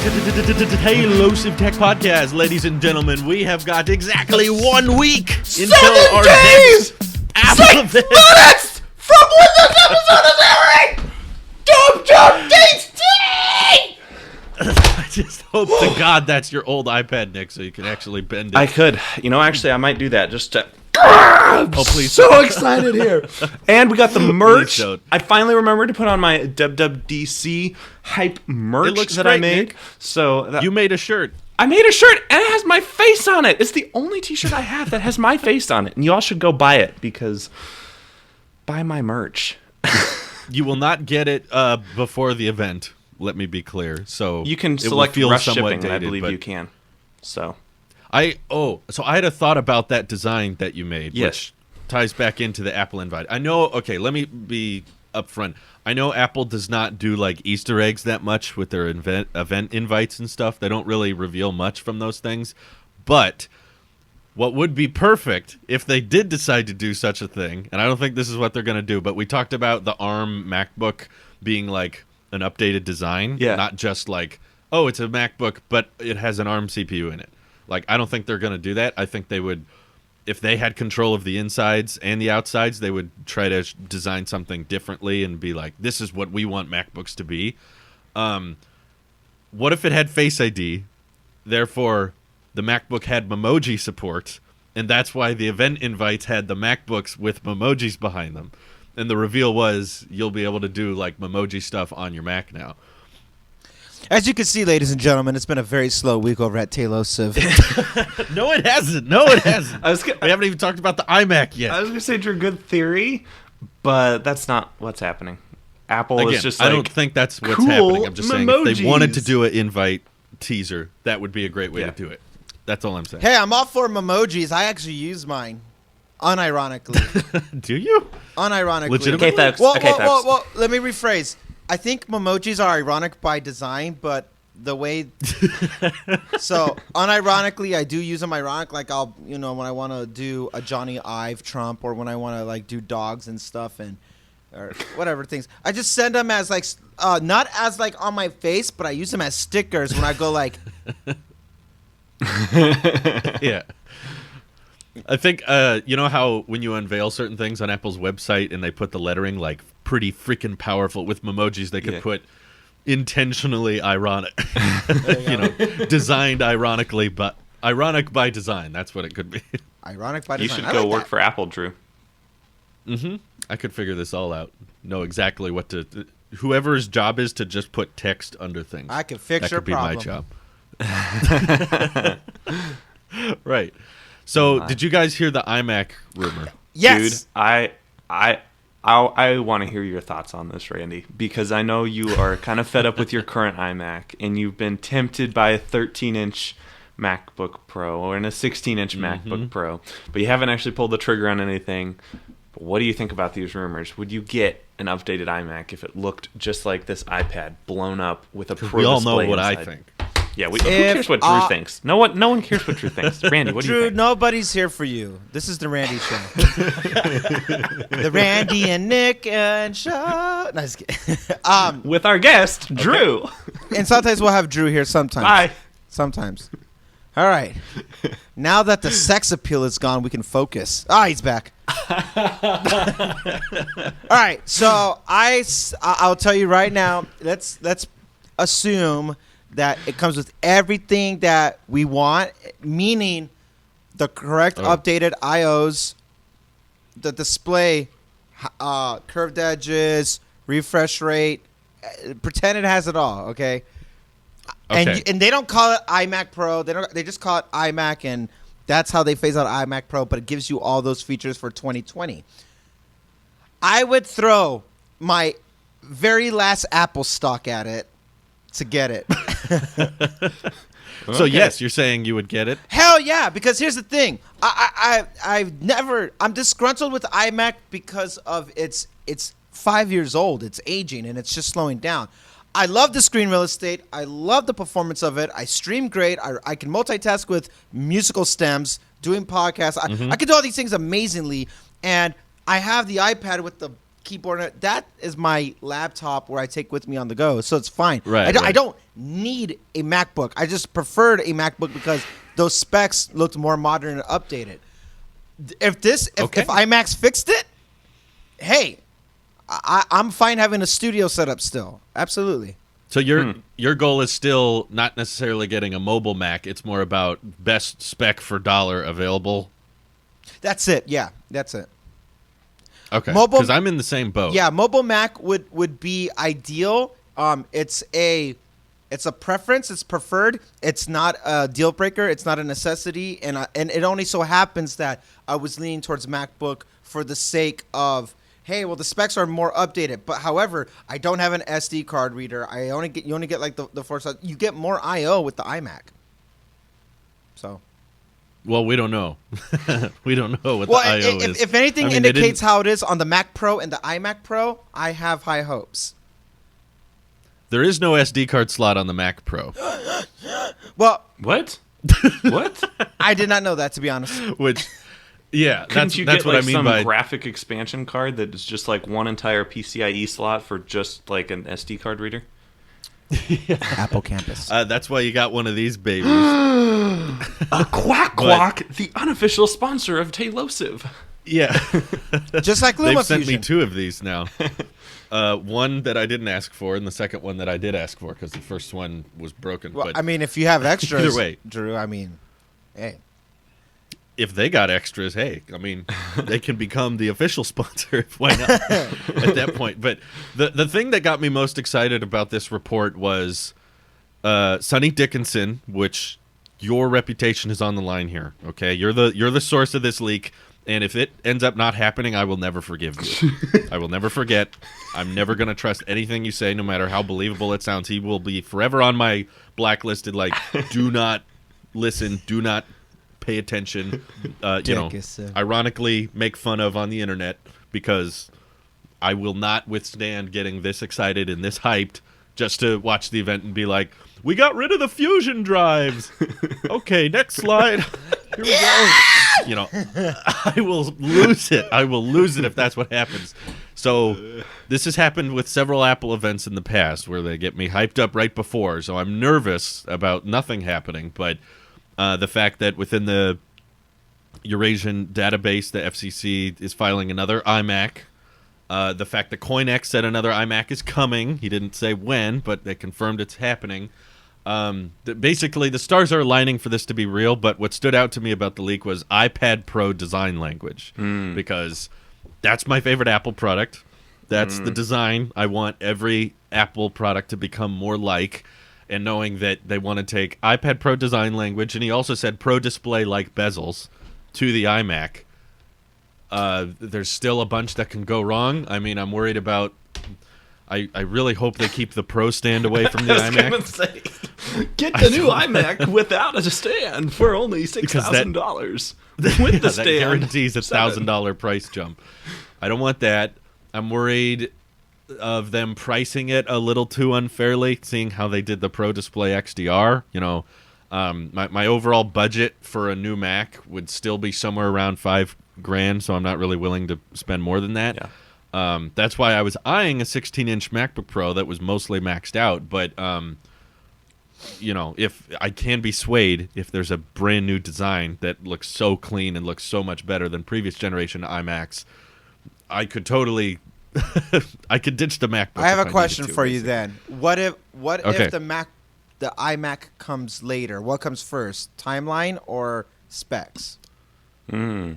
Hailosive Tech Podcast, ladies and gentlemen. We have got exactly 1 week until 7 our days! next Apple 6 minutes from when this episode is airing! WWDC! I just hope to God that's your old iPad, Nick, so you can actually bend it. I could. Actually, I might do that just to... Oh, please. So excited here. And we got the merch. Please don't. I finally remembered to put on my WWDC hype merch that I great, made. Nick. So You made a shirt. I made a shirt and it has my face on it. It's the only t-shirt I have that has my face on it. And you all should go buy it because buy my merch. You will not get it before the event, let me be clear. So You can it will select feel rush somewhat shipping, and I dated, believe but you can. So I had a thought about that design that you made, Yes. which ties back into the Apple invite. I know, okay, let me be upfront. I know Apple does not do like Easter eggs that much with their event invites and stuff. They don't really reveal much from those things. But what would be perfect if they did decide to do such a thing, and I don't think this is what they're going to do, but we talked about the ARM MacBook being like an updated design, not just like, oh, it's a MacBook, but it has an ARM CPU in it. Like, I don't think they're going to do that. I think they would, if they had control of the insides and the outsides, they would try to design something differently and be like, this is what we want MacBooks to be. What if it had Face ID? Therefore, the MacBook had Memoji support, and that's why the event invites had the MacBooks with Memojis behind them. And the reveal was you'll be able to do like Memoji stuff on your Mac now. As you can see, ladies and gentlemen, it's been a very slow week over at Tailosive. No, it hasn't. We haven't even talked about the iMac yet. I was going to say, Drew, good theory, but that's not what's happening. Apple is just like, I don't think that's what's cool happening. I'm just saying if they wanted to Memojis. do an invite teaser, that would be a great way to do it. That's all I'm saying. Hey, I'm all for Memojis. I actually use mine, unironically. Do you? Unironically. Legitimately? Okay, folks. Well, okay, well, folks. well, let me rephrase. I think Memojis are ironic by design, but the way... So, unironically, I do use them ironic. Like, I'll, when I want to do a Johnny Ive Trump or when I want to, like, do dogs and stuff and... or whatever things. I just send them as, like, not as, like, on my face, but I use them as stickers when I go, like... Yeah. I think, you know how when you unveil certain things on Apple's website and they put the lettering, like, pretty freaking powerful with Memojis, they could put intentionally ironic. Designed ironically, but ironic by design. That's what it could be. Ironic by design. You should go work for Apple, Drew. Mm-hmm. I could figure this all out. Know exactly what to... Whoever's job is to just put text under things. I can fix your problem. That could be my job. Right. So, did you guys hear the iMac rumor? Yes. Dude, I want to hear your thoughts on this, Randy, because I know you are kind of fed up with your current iMac, and you've been tempted by a 13-inch MacBook Pro or a 16-inch MacBook Pro, but you haven't actually pulled the trigger on anything. But what do you think about these rumors? Would you get an updated iMac if it looked just like this iPad blown up with a Pro display? We all know what inside? I think. Yeah, who cares what Drew thinks? No one cares what Drew thinks. Randy, what do you Drew, think? nobody's here for you. This is the Randy Show. The Randy and Nick and Show. No, just kidding. With our guest, Drew. And sometimes we'll have Drew here sometimes. Bye. Sometimes. All right. Now that the sex appeal is gone, we can focus. He's back. All right. So I'll tell you right now, let's assume that it comes with everything that we want, meaning the correct updated IOs, the display, curved edges, refresh rate. Pretend it has it all, okay? Okay. And they don't call it iMac Pro. They just call it iMac, and that's how they phase out iMac Pro, but it gives you all those features for 2020. I would throw my very last Apple stock at it to get it. So yes, you're saying you would get it? Hell yeah, because here's the thing. I'm disgruntled with iMac because of it's 5 years old. It's aging and it's just slowing down. I love the screen real estate. I love the performance of it. I stream great. I can multitask with musical stems, doing podcasts. I can do all these things amazingly. And I have the iPad with the keyboard. That is my laptop where I take with me on the go. So it's fine. Right, I don't need a MacBook. I just preferred a MacBook because those specs looked more modern and updated. If iMacs fixed it, hey, I'm fine having a studio setup still. Absolutely. So your goal is still not necessarily getting a mobile Mac. It's more about best spec for dollar available. That's it. Yeah, that's it. Okay. Because I'm in the same boat. Yeah, mobile Mac would be ideal. It's a preference. It's preferred. It's not a deal breaker. It's not a necessity. And it only so happens that I was leaning towards MacBook for the sake of, hey, well, the specs are more updated. But however, I don't have an SD card reader. You only get like the 4 slots. You get more I/O with the iMac. So. Well, we don't know. We don't know what the I/O is. If anything indicates how it is on the Mac Pro and the iMac Pro, I have high hopes. There is no SD card slot on the Mac Pro. Well, what? What? I did not know that, to be honest. Which, yeah, that's what like I mean some by graphic expansion card that is just like one entire PCIe slot for just like an SD card reader. Yeah. Apple Campus. That's why you got one of these babies. A quack, the unofficial sponsor of Tailosive. Yeah. Just like LumaFusion. They've sent me 2 of these now. One that I didn't ask for, and the second one that I did ask for because the first one was broken. Well, but I mean, if you have extras, either way, Drew, I mean, hey. If they got extras, hey, I mean, they can become the official sponsor. Why not at that point? But the thing that got me most excited about this report was Sonny Dickinson, which your reputation is on the line here. Okay, you're the source of this leak, and if it ends up not happening, I will never forgive you. I will never forget. I'm never going to trust anything you say, no matter how believable it sounds. He will be forever on my blacklisted. Like, do not listen. Do not pay attention, ironically make fun of on the internet, because I will not withstand getting this excited and this hyped just to watch the event and be like, we got rid of the fusion drives. Okay, next slide. Here we go. I will lose it. I will lose it if that's what happens. So this has happened with several Apple events in the past where they get me hyped up right before. So I'm nervous about nothing happening, but the fact that within the Eurasian database, the FCC is filing another iMac. The fact that CoinEx said another iMac is coming. He didn't say when, but they confirmed it's happening. Basically, the stars are aligning for this to be real, but what stood out to me about the leak was iPad Pro design language. Because that's my favorite Apple product. That's the design I want every Apple product to become more like. And knowing that they want to take iPad Pro design language, and he also said Pro Display like bezels to the iMac. There's still a bunch that can go wrong. I mean, I'm worried about. I really hope they keep the Pro stand away from the iMac. Say, get the new iMac without a stand for only $6,000. With the stand, that guarantees a $1,000 price jump. I don't want that. I'm worried of them pricing it a little too unfairly, seeing how they did the Pro Display XDR. My overall budget for a new Mac would still be somewhere around $5,000, so I'm not really willing to spend more than that. Yeah. That's why I was eyeing a 16-inch MacBook Pro that was mostly maxed out. But if I can be swayed, if there's a brand new design that looks so clean and looks so much better than previous generation iMacs, I could totally. I could ditch the MacBook. I have a question for you then. What if the iMac comes later? What comes first, timeline or specs?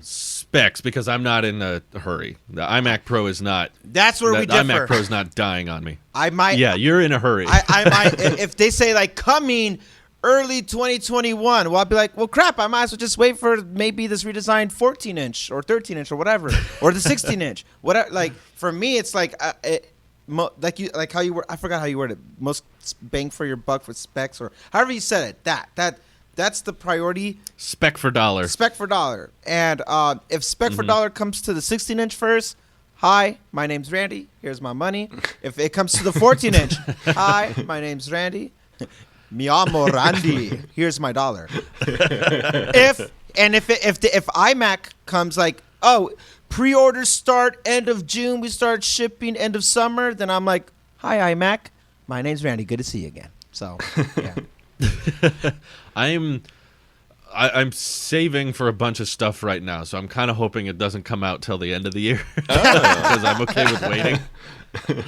Specs, because I'm not in a hurry. The iMac Pro is not. That's where we differ. iMac Pro is not dying on me. I might. Yeah, you're in a hurry. I might. If they say like coming early 2021, well, I'll be like, well, crap. I might as well just wait for maybe this redesigned 14-inch or 13-inch or whatever, or the 16-inch. Whatever. Like for me, it's like how you word. I forgot how you worded it. Most bang for your buck with specs, or however you said it. That's the priority. Spec for dollar. Spec for dollar. And if spec for dollar comes to the 16-inch first, hi, my name's Randy. Here's my money. If it comes to the 14-inch, hi, my name's Randy. Mi amo Randy. Here's my dollar. If iMac comes like, oh, pre-orders start end of June, we start shipping end of summer, then I'm like, hi, iMac. My name's Randy. Good to see you again. So, yeah. I'm saving for a bunch of stuff right now, so I'm kind of hoping it doesn't come out till the end of the year Oh. because I'm okay with waiting.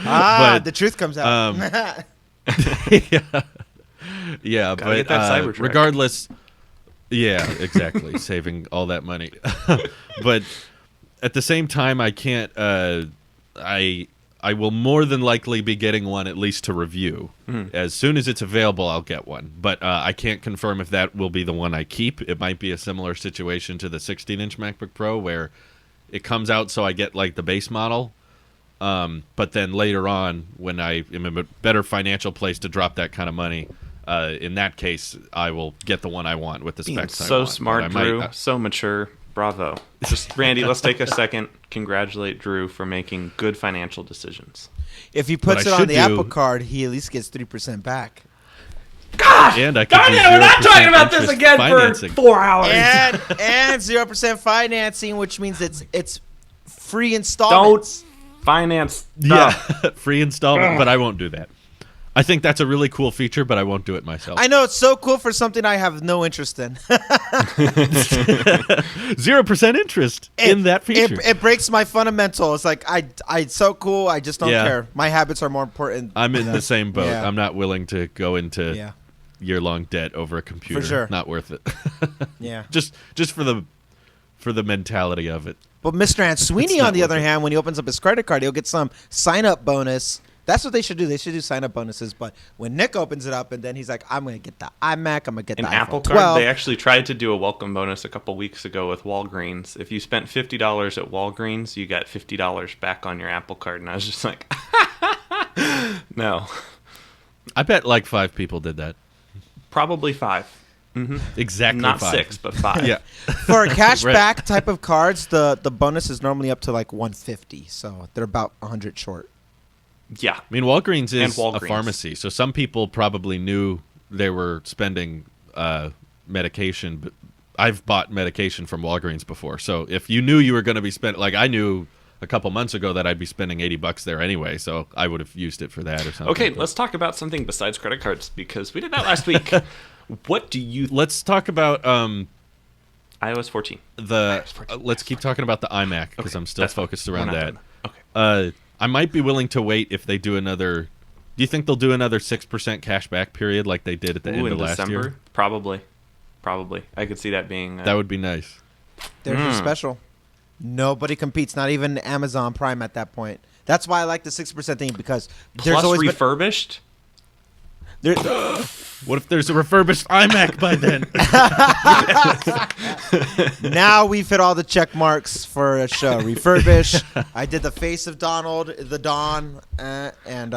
But, The truth comes out. Yeah, Gotta but get that Cybertruck. regardless, yeah, exactly, saving all that money. But at the same time, I can't. I will more than likely be getting one at least to review. As soon as it's available, I'll get one. But I can't confirm if that will be the one I keep. It might be a similar situation to the 16-inch MacBook Pro where it comes out so I get like the base model. But then later on, when I am in a better financial place to drop that kind of money, in that case, I will get the one I want with the Being specs I so want. smart, But I might, Drew. So mature. Bravo. Just Randy, let's take a second. Congratulate Drew for making good financial decisions. If he puts What I it on should the do- Apple Card, he at least gets 3% back. and I could Darn do it, we're not 0% talking about this interest again financing. for 4 hours. And 0% financing, which means it's free installments. Don't finance Yeah, stuff. free installment, but I won't do that. I think that's a really cool feature, but I won't do it myself. I know it's so cool for something I have no interest in. 0% interest in that feature. It breaks my fundamental. It's like it's so cool. I just don't Yeah. care. My habits are more important. I'm in the same boat. Yeah. I'm not willing to go into Yeah, year-long debt over a computer. For sure. Not worth it. yeah. just for the mentality of it. But Mr. Answeeney, not on the worth other it. hand, when he opens up his credit card, he'll get some sign-up bonus. That's what they should do. They should do sign-up bonuses. But when Nick opens it up, and then he's like, I'm going to get the iMac. I'm going to get An the Apple iPhone Card, 12. they actually tried to do a welcome bonus a couple weeks ago with Walgreens. If you spent $50 at Walgreens, you got $50 back on your Apple Card. And I was just like, no. I bet like 5 people did that. Probably 5. Exactly Not 5. 6, but 5. Yeah. For a cashback type of cards, the bonus is normally up to like 150. So they're about 100 short. Yeah. I mean, Walgreens And is a Walgreens. pharmacy, so some people probably knew they were spending medication. But I've bought medication from Walgreens before, so if you knew you were going to be spending, like I knew a couple months ago that I'd be spending $80 there anyway, so I would have used it for that or something. Okay, But let's talk about something besides credit cards because we did that last week. What do you let's talk about iOS 14. let's keep talking about the iMac because Okay, I'm still that's fine. focused We're around not that. done. Okay. I might be willing to wait if they do another. Do you think they'll do another 6% cashback period like they did at the end Ooh, of in last December? year? Probably. I could see that being That would be nice. They're too special. Nobody competes, not even Amazon Prime at that point. That's why I like the 6% thing because there's plus always refurbished. What if there's a refurbished iMac by then? Now we've hit all the check marks for a show. Refurbish. I did the face of Donald, the Don, and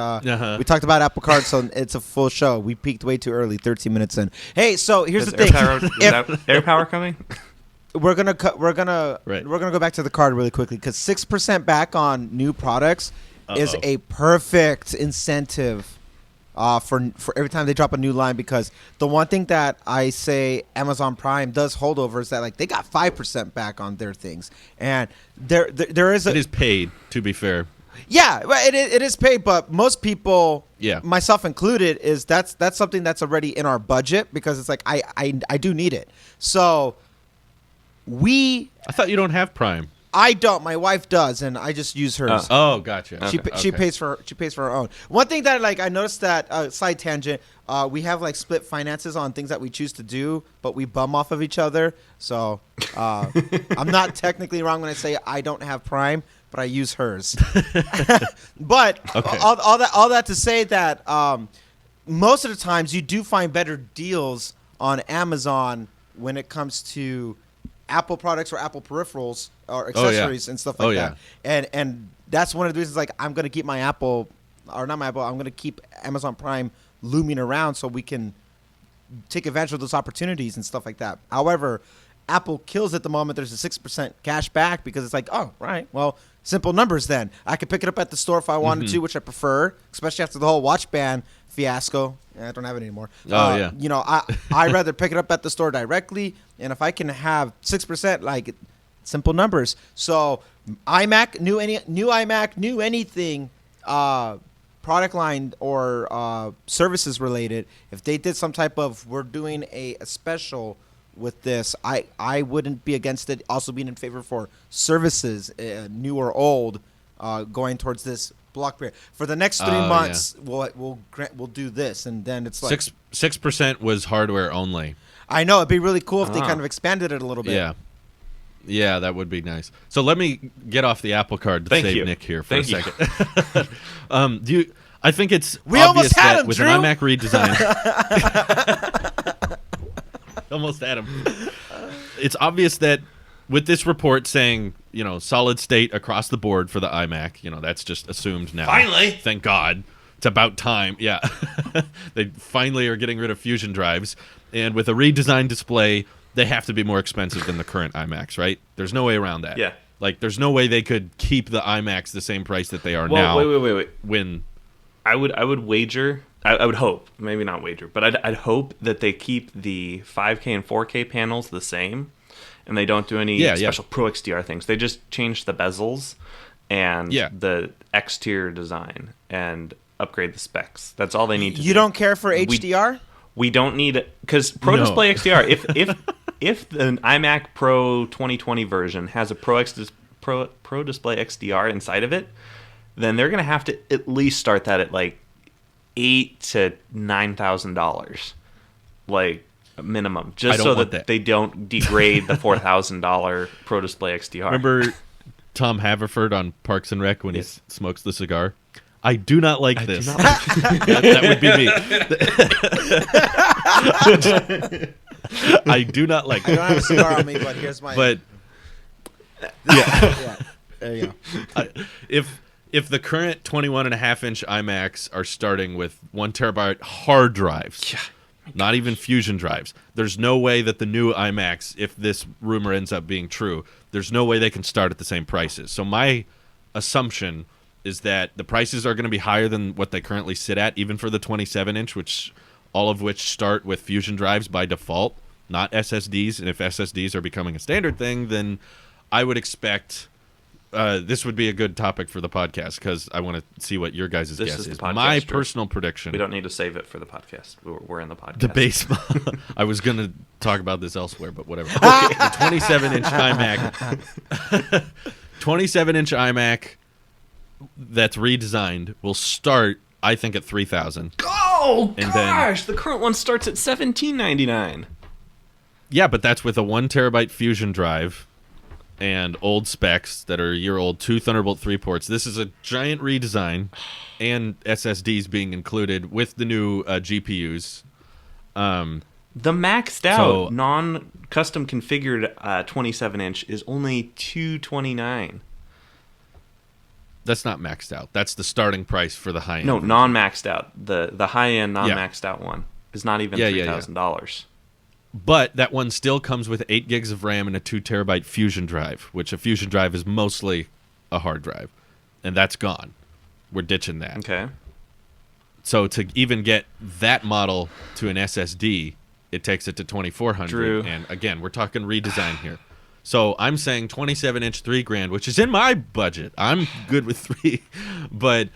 we talked about Apple Cards, so it's a full show. We peaked way too early, 13 minutes in. Hey, so here's Is the thing. air power coming? We're gonna Right. go back to the card really quickly because 6% back on new products is Uh-oh. a perfect incentive for every time they drop a new line, because the one thing that I say Amazon Prime does hold over is that like they got 5% back on their things, and there is a It is paid, to be fair. yeah, well, it is paid, but most people, Yeah. myself included, is that's something that's already in our budget because it's like I do need it. So I thought you don't have Prime. I don't. My wife does, and I just use hers. Oh, gotcha. She Okay. pays for her own. One thing that like I noticed that side tangent, we have like split finances on things that we choose to do, but we bum off of each other. So I'm not technically wrong when I say I don't have Prime, but I use hers. But Okay. all that to say that most of the times you do find better deals on Amazon when it comes to Apple products or Apple peripherals or accessories and stuff like that. And that's one of the reasons like I'm going to keep my Apple, or not my Apple, I'm going to keep Amazon Prime looming around so we can take advantage of those opportunities and stuff like that. However, Apple kills at the moment. There's a 6% cash back because it's like, oh, right, well, simple numbers then. I could pick it up at the store if I wanted to, which I prefer, especially after the whole watch band fiasco. I don't have it anymore. Yeah. You know, I'd rather pick it up at the store directly, and if I can have 6%, like simple numbers. So iMac, new iMac, new anything, product line or services related, if they did some type of, we're doing a special with this, I wouldn't be against it. Also being in favor for services, new or old, going towards this block period. For the next 3 months, we'll do this, and then it's like 6% was hardware only. I know it'd be really cool if they kind of expanded it a little bit. Yeah, that would be nice. So let me get off the Apple card to save Nick here for a second. I think it's obvious that with an iMac redesign, almost had him. It's obvious that with this report saying, solid state across the board for the iMac, that's just assumed now. Finally, thank God, it's about time. Yeah, they finally are getting rid of fusion drives, and with a redesigned display, they have to be more expensive than the current iMacs, right? There's no way around that. Yeah. Like, there's no way they could keep the iMacs the same price that they are now. Wait. When I would wager, I would hope, maybe not wager, but I'd hope that they keep the 5K and 4K panels the same, and they don't do any special Pro XDR things. They just change the bezels and the X tier design and upgrade the specs. That's all they need to do. You don't care for HDR? We don't need, because Pro Display XDR, if the iMac Pro 2020 version has a Pro Display XDR inside of it, then they're going to have to at least start that at like $8,000 to $9,000, like minimum, just so that they don't degrade the $4,000 Pro Display XDR. Remember Tom Haverford on Parks and Rec when he smokes the cigar? I do not like this. That would be me. I do not like I don't have a cigar on me, but here's my... But, yeah, there you go. If the current 21.5-inch iMacs are starting with 1 terabyte hard drives, not even fusion drives, there's no way that the new iMacs, if this rumor ends up being true, there's no way they can start at the same prices. So my assumption is that the prices are going to be higher than what they currently sit at, even for the 27-inch, all of which start with fusion drives by default, not SSDs. And if SSDs are becoming a standard thing, then I would expect this would be a good topic for the podcast, because I want to see what your guys' guess is. My personal prediction. We don't need to save it for the podcast. We're in the podcast. The base. I was going to talk about this elsewhere, but whatever. Okay, the 27-inch iMac. 27-inch iMac that's redesigned will start, I think, at $3,000. Oh gosh, the current one starts at $1,799. Yeah, but that's with a 1 terabyte fusion drive and old specs that are a year old, 2 Thunderbolt 3 ports. This is a giant redesign, and SSDs being included with the new GPUs. The maxed out non-custom configured 27-inch is only $229. That's not maxed out. That's the starting price for the high end. No, non-maxed out. The high end non-maxed out one is not even $3,000. But that one still comes with 8 gigs of RAM and a 2 terabyte fusion drive, which a fusion drive is mostly a hard drive, and that's gone. We're ditching that. Okay. So to even get that model to an SSD, it takes it to $2,400. Drew. And again, we're talking redesign here. So I'm saying 27-inch $3,000, which is in my budget. I'm good with 3, but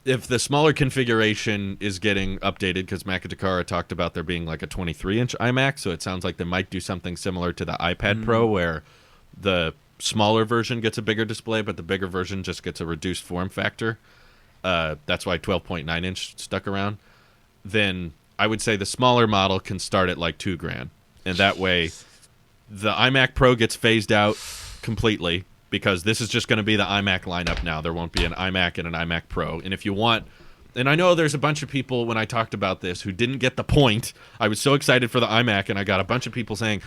if the smaller configuration is getting updated, because Mac talked about there being like a 23-inch iMac, so it sounds like they might do something similar to the iPad Pro, where the smaller version gets a bigger display, but the bigger version just gets a reduced form factor. That's why 12.9-inch stuck around. Then I would say the smaller model can start at like $2,000, and that way the iMac Pro gets phased out completely, because this is just going to be the iMac lineup now. There won't be an iMac and an iMac Pro. And if you want, and I know there's a bunch of people when I talked about this who didn't get the point. I was so excited for the iMac, and I got a bunch of people saying,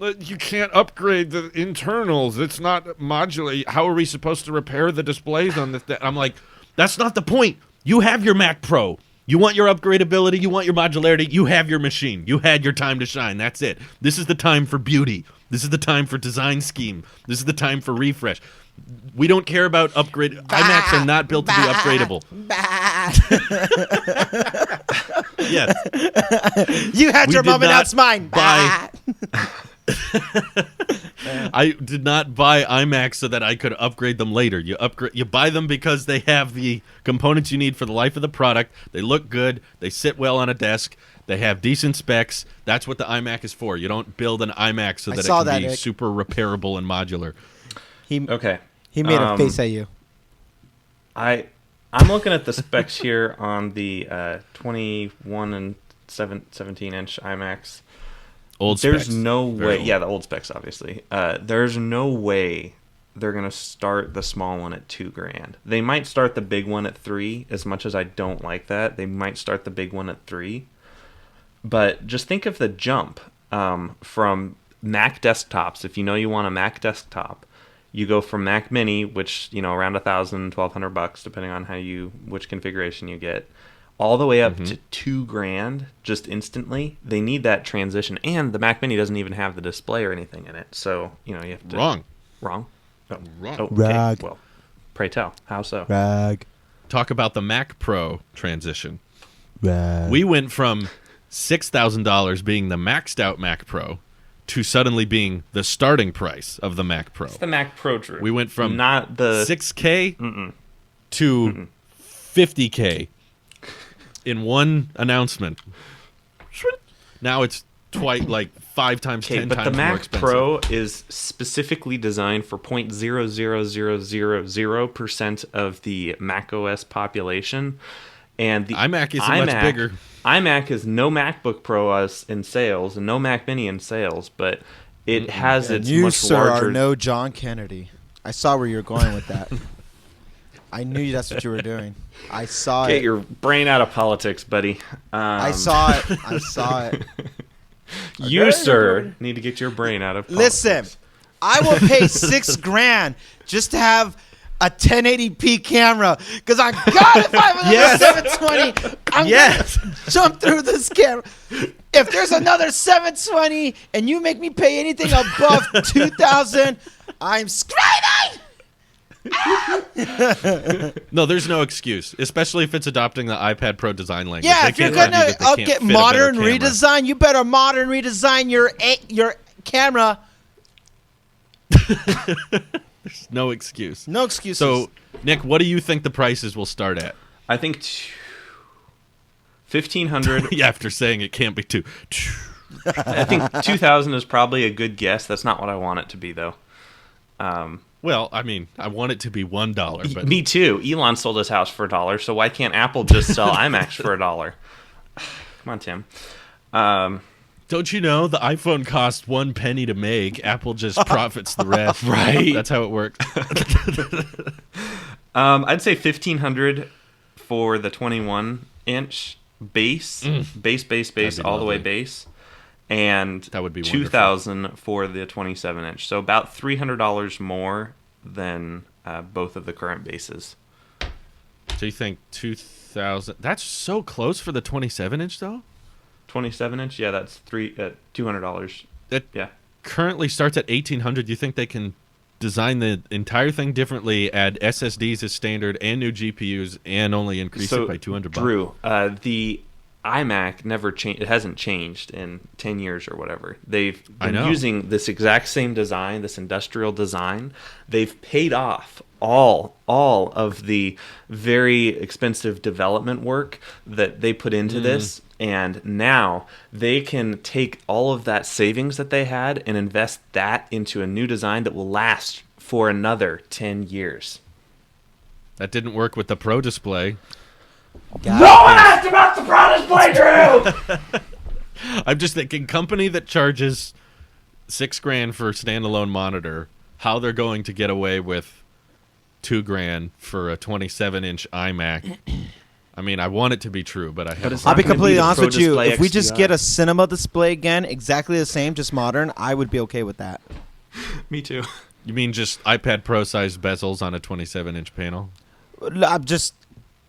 "But you can't upgrade the internals. It's not modular. How are we supposed to repair the displays on this?" I'm like, that's not the point. You have your Mac Pro. You want your upgradability. You want your modularity. You have your machine. You had your time to shine. That's it. This is the time for beauty. This is the time for design scheme. This is the time for refresh. We don't care about upgrade. iMacs are not built to be upgradable. Yes. You had your moment. Now it's mine. I did not buy iMacs so that I could upgrade them later. You buy them because they have the components you need for the life of the product. They look good. They sit well on a desk. They have decent specs. That's what the iMac is for. You don't build an iMac so that it can be super repairable and modular. He made a face at you. I'm looking at the specs here on the 21 and 17-inch iMacs. Old specs. There's no way. Yeah, the old specs, obviously. There's no way they're going to start the small one at $2,000. They might start the big one at $3,000. As much as I don't like that, they might start the big one at $3,000. But just think of the jump from Mac desktops. If you know you want a Mac desktop, you go from Mac Mini, which around $1,000, $1,200, depending on which configuration you get, all the way up to $2,000 just instantly. They need that transition, and the Mac Mini doesn't even have the display or anything in it. So you have to wrong. Oh, Wrong. Oh, okay. Rag. Well, pray tell, how so? Rag. Talk about the Mac Pro transition. Rag. We went from $6,000 being the maxed out Mac Pro to suddenly being the starting price of the Mac Pro. It's the Mac Pro, Drew. We went from not the $6K to $50K in one announcement. Now it's like 5 times, 10 but times the more Mac expensive. Pro is specifically designed for 0.00000% of the Mac OS population, and the iMac is much bigger. iMac is no MacBook Pro in sales and no Mac Mini in sales, but it has its you, much sir, larger. are no John Kennedy. I saw where you were going with that. I knew that's what you were doing. I saw Get it. your brain out of politics, buddy. I saw it. I saw it. You, sir, need to get your brain out of politics. Listen, I will pay $6,000 just to have a 1080p camera because I got it 720. I'm gonna jump through this camera. If there's another 720 and you make me pay anything above 2,000, I'm screaming. No, there's no excuse, especially if it's adopting the iPad Pro design language. Yeah, They if you're can't argue gonna that they can't get fit a better modern camera. redesign, you better modern redesign your camera. There's no excuse. No excuses. So, Nick, what do you think the prices will start at? I think $1,500. Yeah, after saying it can't be too. I think 2,000 is probably a good guess. That's not what I want it to be, though. Well, I mean, I want it to be $1, but Me too. Elon sold his house for $1, so why can't Apple just sell iMacs for $1? Come on, Tim. don't you know the iPhone cost 1 penny to make? Apple just profits the rest. Right. That's how it works. I'd say $1,500 for the 21-inch base, base, all the way lovely. base, and That would be $2,000 for the 27-inch. So about $300 more than both of the current bases. So you think 2,000? That's so close for the 27-inch, though. 27-inch, yeah, that's $200. That Yeah. currently starts at 1,800. You think they can design the entire thing differently, add SSDs as standard and new GPUs, and only increase it by $200? Drew, the iMac never changed. It hasn't changed in 10 years or whatever. They've been using this exact same design, this industrial design. They've paid off all of the very expensive development work that they put into this, and now they can take all of that savings that they had and invest that into a new design that will last for another 10 years. That didn't work with the Pro Display. No one asked about the Pro Display, Drew! I'm just thinking, company that charges $6,000 for a standalone monitor, how they're going to get away with $2,000 for a 27-inch iMac. I mean, I want it to be true, but I have. I'll be gonna completely be the honest Pro with you. Display If we just XDR. get a cinema display again, exactly the same, just modern, I would be okay with that. Me too. You mean just iPad Pro-sized bezels on a 27-inch panel? I'm just,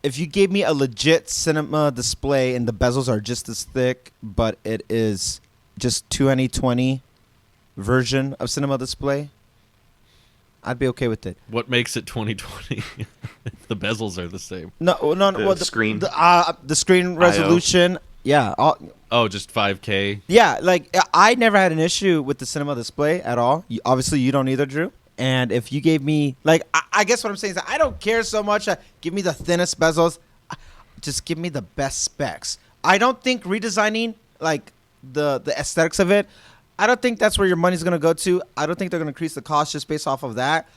if you gave me a legit cinema display and the bezels are just as thick, but it is just 2020 version of cinema display, I'd be okay with it. What makes it 2020 if the bezels are the same? No, The screen. The screen resolution Yeah. Oh, just 5K. Yeah, like I never had an issue with the cinema display at all. Obviously, you don't either, Drew. And if you gave me, like, I guess what I'm saying is that I don't care so much. Give me the thinnest bezels. Just give me the best specs. I don't think redesigning, like, the aesthetics of it, I don't think that's where your money's going to go to. I don't think they're going to increase the cost just based off of that.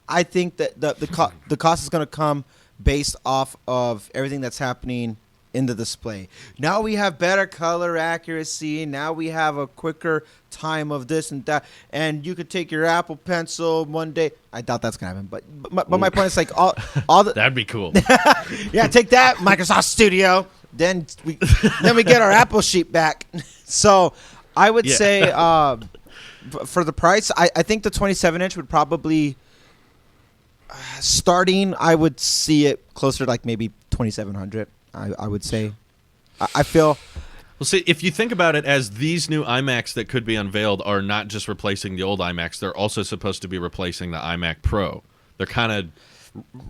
I think that the cost is going to come based off of everything that's happening in the display. Now we have better color accuracy. Now we have a quicker time of this and that. And you could take your Apple Pencil one day. I doubt that's gonna happen. But my point is, like, all the That'd be cool. yeah, take that, Microsoft Studio. Then we get our Apple sheet back. So I would say for the price, I think the 27-inch would probably starting. I would see it closer to like maybe 2,700. I would say. I feel. Well, see, if you think about it as these new iMacs that could be unveiled are not just replacing the old iMacs, they're also supposed to be replacing the iMac Pro. They're kind of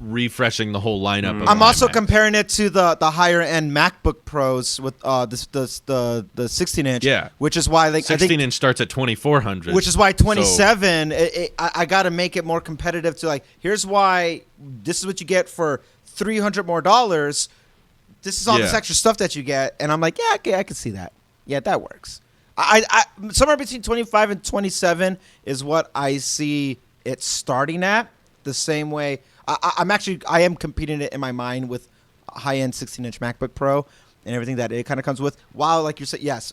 refreshing the whole lineup of I'm also iMacs. comparing it to the higher end MacBook Pros with the 16-inch. Yeah. Which is why, like, 16-inch starts at 2,400. which is why 27. I got to make it more competitive to, like, here's why this is what you get for $300 more. This is all this extra stuff that you get, and I'm like, yeah, okay, I can see that. Yeah, that works. I somewhere between 25 and 27 is what I see it starting at. The same way I am competing it in my mind with a high-end 16-inch MacBook Pro and everything that it kind of comes with. While, like you said, yes,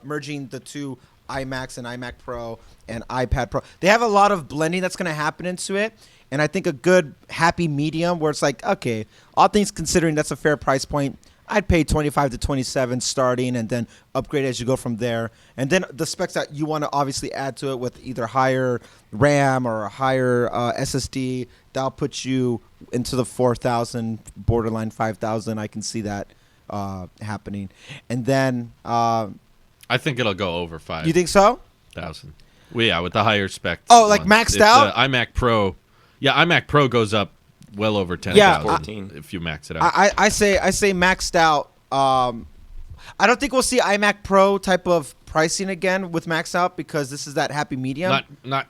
merging the two iMacs and iMac Pro and iPad Pro, they have a lot of blending that's going to happen into it. And I think a good happy medium where it's like, okay, all things considering, that's a fair price point. I'd pay 25 to 27 starting and then upgrade as you go from there. And then the specs that you want to obviously add to it with either higher RAM or a higher SSD, that'll put you into the 4,000, borderline 5,000. I can see that happening. And then I think it'll go over 5,000. You think so? Well, yeah, with the higher spec. Oh, like ones. maxed out? The iMac Pro. Yeah, iMac Pro goes up well over 10,000 14. if you max it out. I say maxed out. I don't think we'll see iMac Pro type of pricing again with maxed out because this is that happy medium. Not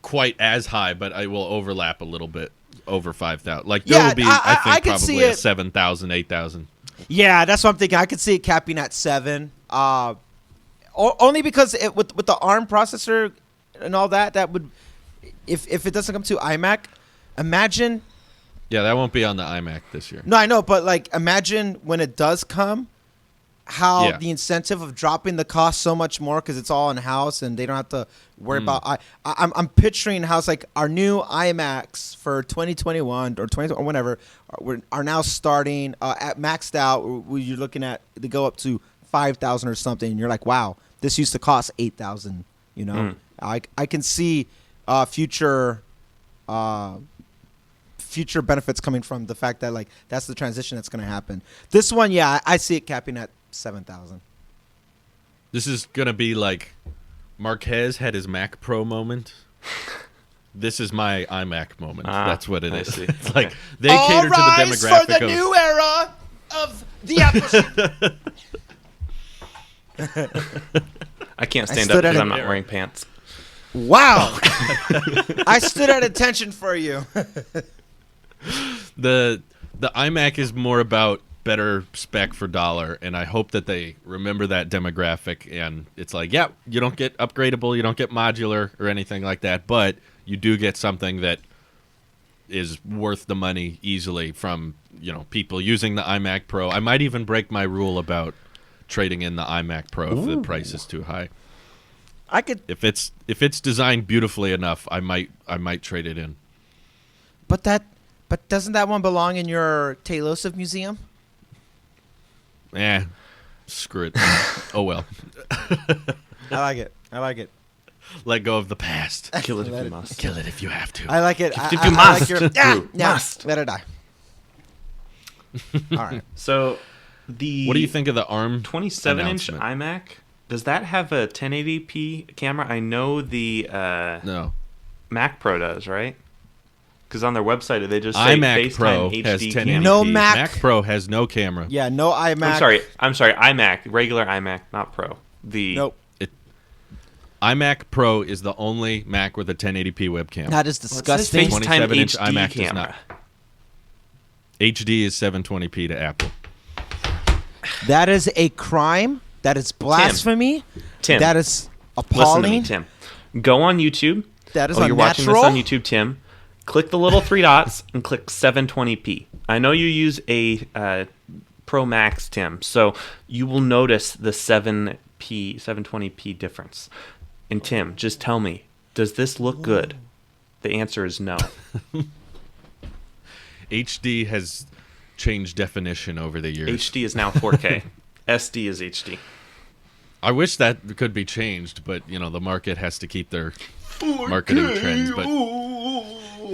quite as high, but I will overlap a little bit over 5,000. Like there will be, I think, probably a 7,000, 8,000. Yeah, that's what I'm thinking. I could see it capping at 7. Only because with the ARM processor and all that would, if it doesn't come to iMac, imagine. Yeah, that won't be on the iMac this year. No, I know, but like imagine when it does come, how the incentive of dropping the cost so much more because it's all in house and they don't have to worry about. I'm picturing how it's like our new iMacs for 2021 or 20 or whenever are now starting at maxed out. You're looking at they go up to 5,000 or something, and you're like, wow, this used to cost 8,000. You know, I can see future benefits coming from the fact that like that's the transition that's going to happen. This one, yeah, I see it capping at 7,000. This is going to be like Marquez had his Mac Pro moment. This is my iMac moment. That's what it is. It's like they cater to the demographic for the new era of the Apple. I can't stand up because I'm not wearing pants. Wow. I stood at attention for you. The iMac is more about better spec for dollar, and I hope that they remember that demographic. And it's like, yeah, you don't get upgradable, you don't get modular or anything like that, but you do get something that is worth the money easily from, you know, people using the iMac Pro. I might even break my rule about trading in the iMac Pro if the price is too high. I could, if it's designed beautifully enough, I might trade it in. But doesn't that one belong in your Taylosive museum? Screw it. Oh well. I like it. Let go of the past. Kill it if you must. Kill it if you have to. I like it. If you must. Must. Let her die. All right. So what do you think of the ARM 27-inch iMac? Does that have a 1080p camera? I know the no. Mac Pro does, right? Because on their website, they just say iMac Pro FaceTime has HD 1080p. camera. No Mac. Mac Pro has no camera. Yeah, no iMac. I'm sorry, iMac, regular iMac, not Pro. Nope. iMac Pro is the only Mac with a 1080p webcam. That is disgusting. FaceTime 27-inch HD iMac does camera. not. HD is 720p to Apple. That is a crime. That is blasphemy. Tim. That is Listen to appalling. me, Tim. Go on YouTube. That is you're watching this unnatural. on YouTube, Tim. Click the little three dots and click 720p. I know you use a Pro Max, Tim, so you will notice the 720p difference. And Tim, just tell me, does this look good? The answer is no. HD has changed definition over the years. HD is now 4K. SD is HD. I wish that could be changed, but the market has to keep their marketing trends. But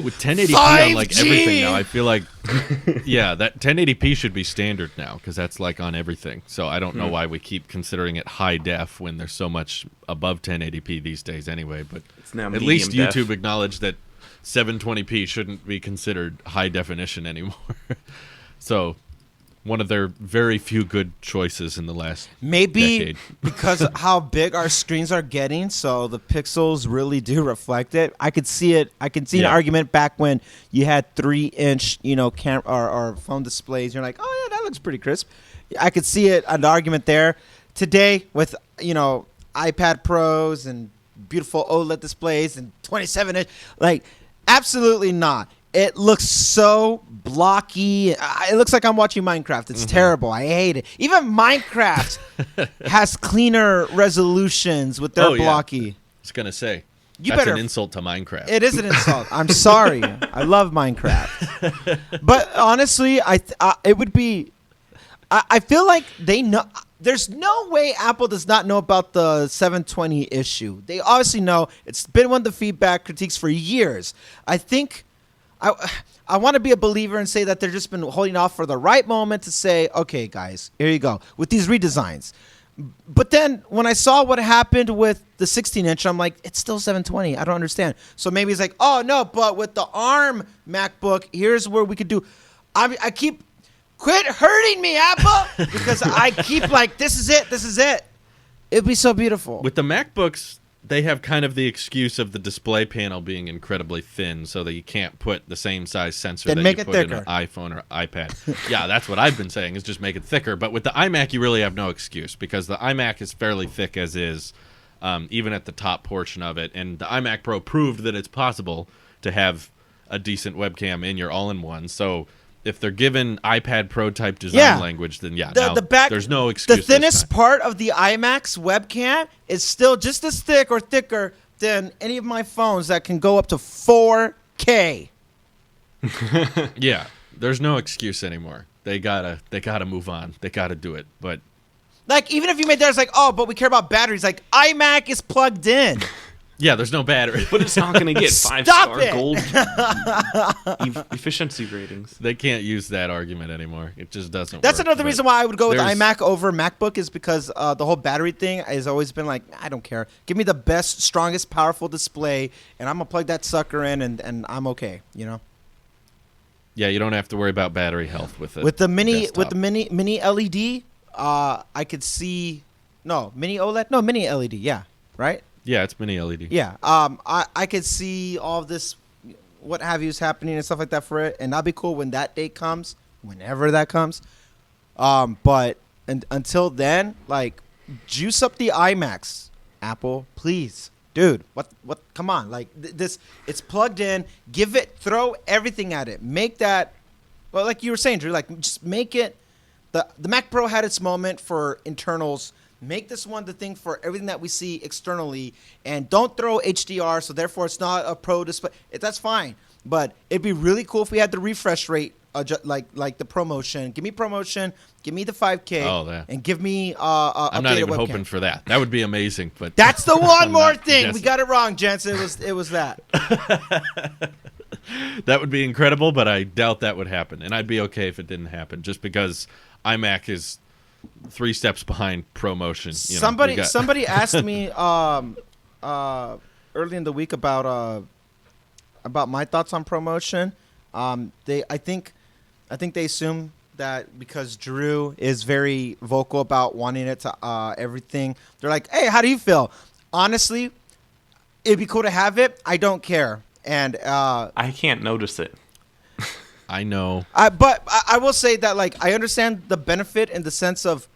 with 1080p on like 5G! everything now, I feel like that 1080p should be standard now because that's like on everything. So I don't know why we keep considering it high def when there's so much above 1080p these days anyway. But It's now at medium least def. YouTube acknowledged that 720p shouldn't be considered high definition anymore. So one of their very few good choices in the last Maybe decade. because of how big our screens are getting, so the pixels really do reflect it. I could see it. I can see an argument back when you had 3-inch, or phone displays. You're like, oh yeah, that looks pretty crisp. I could see it. An argument there. Today with iPad Pros and beautiful OLED displays and 27-inch, like absolutely not. It looks so blocky. It looks like I'm watching Minecraft. It's terrible. I hate it. Even Minecraft has cleaner resolutions with their blocky. I was going to say, You that's better- an insult to Minecraft. It is an insult. I'm sorry. I love Minecraft. But honestly, it would be. I feel like they know. There's no way Apple does not know about the 720 issue. They obviously know. It's been one of the feedback critiques for years. I think. I want to be a believer and say that they've just been holding off for the right moment to say, okay, guys, here you go with these redesigns. But then when I saw what happened with the 16-inch, I'm like, it's still 720. I don't understand. So maybe it's like, oh, no, but with the ARM MacBook, here's where we could do. I keep quit hurting me, Apple, because I keep like, this is it. This is it. It'd be so beautiful. With the MacBooks, they have kind of the excuse of the display panel being incredibly thin so that you can't put the same size sensor Then that make you it put in thicker. an iPhone or iPad. Yeah, that's what I've been saying, is just make it thicker. But with the iMac, you really have no excuse because the iMac is fairly thick as is, even at the top portion of it. And the iMac Pro proved that it's possible to have a decent webcam in your all-in-one. So if they're given iPad Pro type design language, then there's no excuse. The thinnest part of the iMac's webcam is still just as thick or thicker than any of my phones that can go up to 4K. Yeah, there's no excuse anymore. They gotta move on. They gotta do it. But Like, even if you made that, it's like, oh, but we care about batteries. Like, iMac is plugged in. yeah, there's no battery. But it's not going to get Stop 5-star it! gold efficiency ratings. They can't use that argument anymore. It just doesn't That's work. another But reason why I would go with there's- iMac over MacBook is because the whole battery thing has always been like, I don't care. Give me the best, strongest, powerful display, and I'm going to plug that sucker in, and I'm okay, you know? Yeah, you don't have to worry about battery health with it. With the mini desktop. mini LED, I could see mini OLED, mini LED, yeah, right? Yeah, it's mini LED. Yeah, I could see all of this, what have you, is happening and stuff like that for it, and that'd be cool when that day comes, whenever that comes. But until then, like, juice up the iMacs, Apple, please. Dude, what? Come on, like this. It's plugged in. Throw everything at it. Make that. Well, like you were saying, Drew. Like, just make it. The Mac Pro had its moment for internals. Make this one the thing for everything that we see externally, and don't throw HDR. So therefore, it's not a Pro display. That's fine. But it'd be really cool if we had the refresh rate, like the ProMotion. Give me ProMotion. Give me the 5K. Oh, that. And give me I'm not even webcam. hoping for that. That would be amazing. But That's the one I'm more not thing. We guessing. got it wrong, gents. It was that. That would be incredible, but I doubt that would happen. And I'd be okay if it didn't happen, just because iMac is 3 steps behind ProMotion. Somebody asked me early in the week about about my thoughts on promotion. I think they assume that because Drew is very vocal about wanting it to everything. They're like, hey, how do you feel? Honestly, it'd be cool to have it. I don't care. And I can't notice it. I know. But I will say that, like, I understand the benefit in the sense of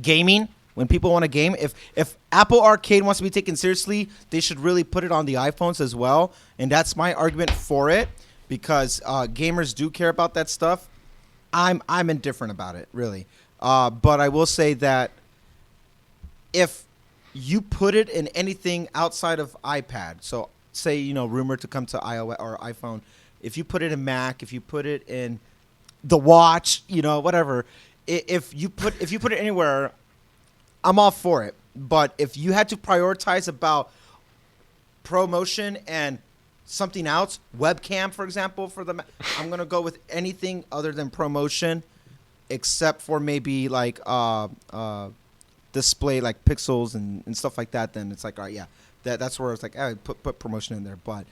gaming. When people want to game, if Apple Arcade wants to be taken seriously, they should really put it on the iPhones as well. And that's my argument for it, because gamers do care about that stuff. I'm indifferent about it, really. But I will say that if you put it in anything outside of iPad, so say, rumored to come to iOS or iPhone, if you put it in Mac, if you put it in the watch, whatever, if you put it anywhere, I'm all for it. But if you had to prioritize about promotion and something else, webcam, for example, I'm going to go with anything other than promotion, except for maybe like display, like pixels and stuff like that. Then it's like, all right, yeah, that's where it's like, put promotion in there. But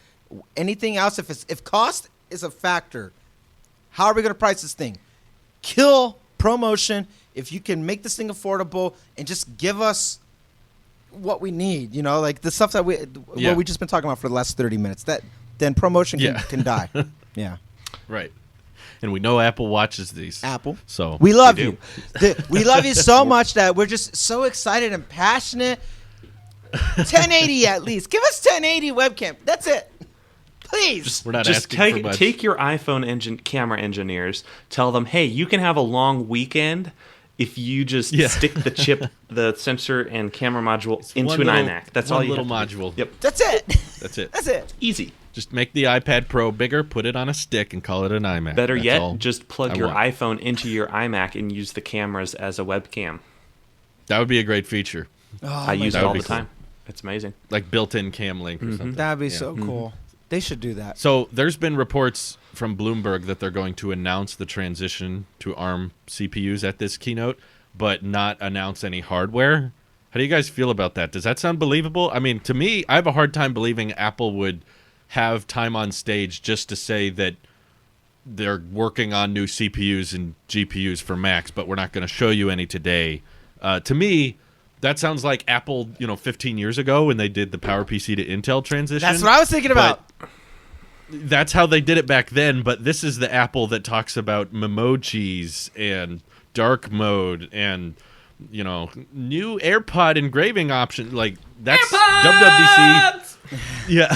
anything else, if cost is a factor, how are we going to price this thing? Kill promotion. If you can make this thing affordable and just give us what we need, like the stuff that what we just been talking about for the last 30 minutes, then promotion can die. Yeah. Right. And we know Apple watches these. Apple. So we love you. We love you so much that we're just so excited and passionate. 1080 at least. Give us 1080 webcam. That's it. Please. We're not asking for much. Take your iPhone camera engineers. Tell them, hey, you can have a long weekend if you just stick the chip, the sensor and camera module into an iMac. That's all you little have to module. Yep. That's it. That's it. That's it. Easy. Just make the iPad Pro bigger, put it on a stick, and call it an iMac. Better That's yet, all just plug I your want. iPhone into your iMac and use the cameras as a webcam. That would be a great feature. I use it God. all That the would be cool. time. It's amazing. Like built-in cam link or something. That'd be so cool. They should do that. So there's been reports from Bloomberg that they're going to announce the transition to ARM CPUs at this keynote, but not announce any hardware. How do you guys feel about that? Does that sound believable? I mean, to me, I have a hard time believing Apple would have time on stage just to say that they're working on new CPUs and GPUs for Macs, but we're not going to show you any today. To me, that sounds like Apple, 15 years ago when they did the PowerPC to Intel transition. That's what I was thinking about. That's how they did it back then, but this is the Apple that talks about memojis and dark mode and new AirPod engraving option. Like that's WWDC. Yeah,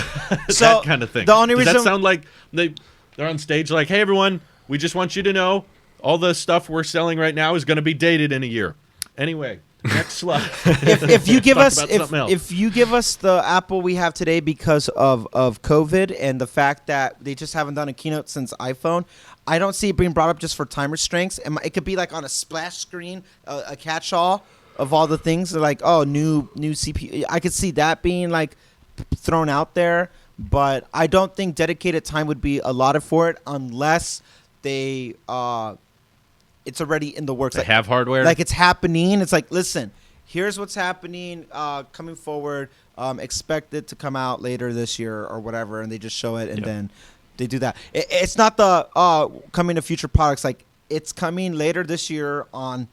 So, that kind of thing. the only Does reason- that sound like they're on stage like, hey everyone, we just want you to know all the stuff we're selling right now is going to be dated in a year. Anyway, next slide. if you give Talk us about something else. if you give us the Apple we have today because of COVID and the fact that they just haven't done a keynote since iPhone, I don't see it being brought up just for time restraints. It could be like on a splash screen, a catch-all of all the things. They're like, oh, new CPU. I could see that being like thrown out there, but I don't think dedicated time would be allotted for it unless they it's already in the works. They have hardware? Like it's happening. It's like, listen, here's what's happening coming forward. Expect it to come out later this year or whatever, and they just show it, and then they do that. It's not the coming to future products. Like it's coming later this year on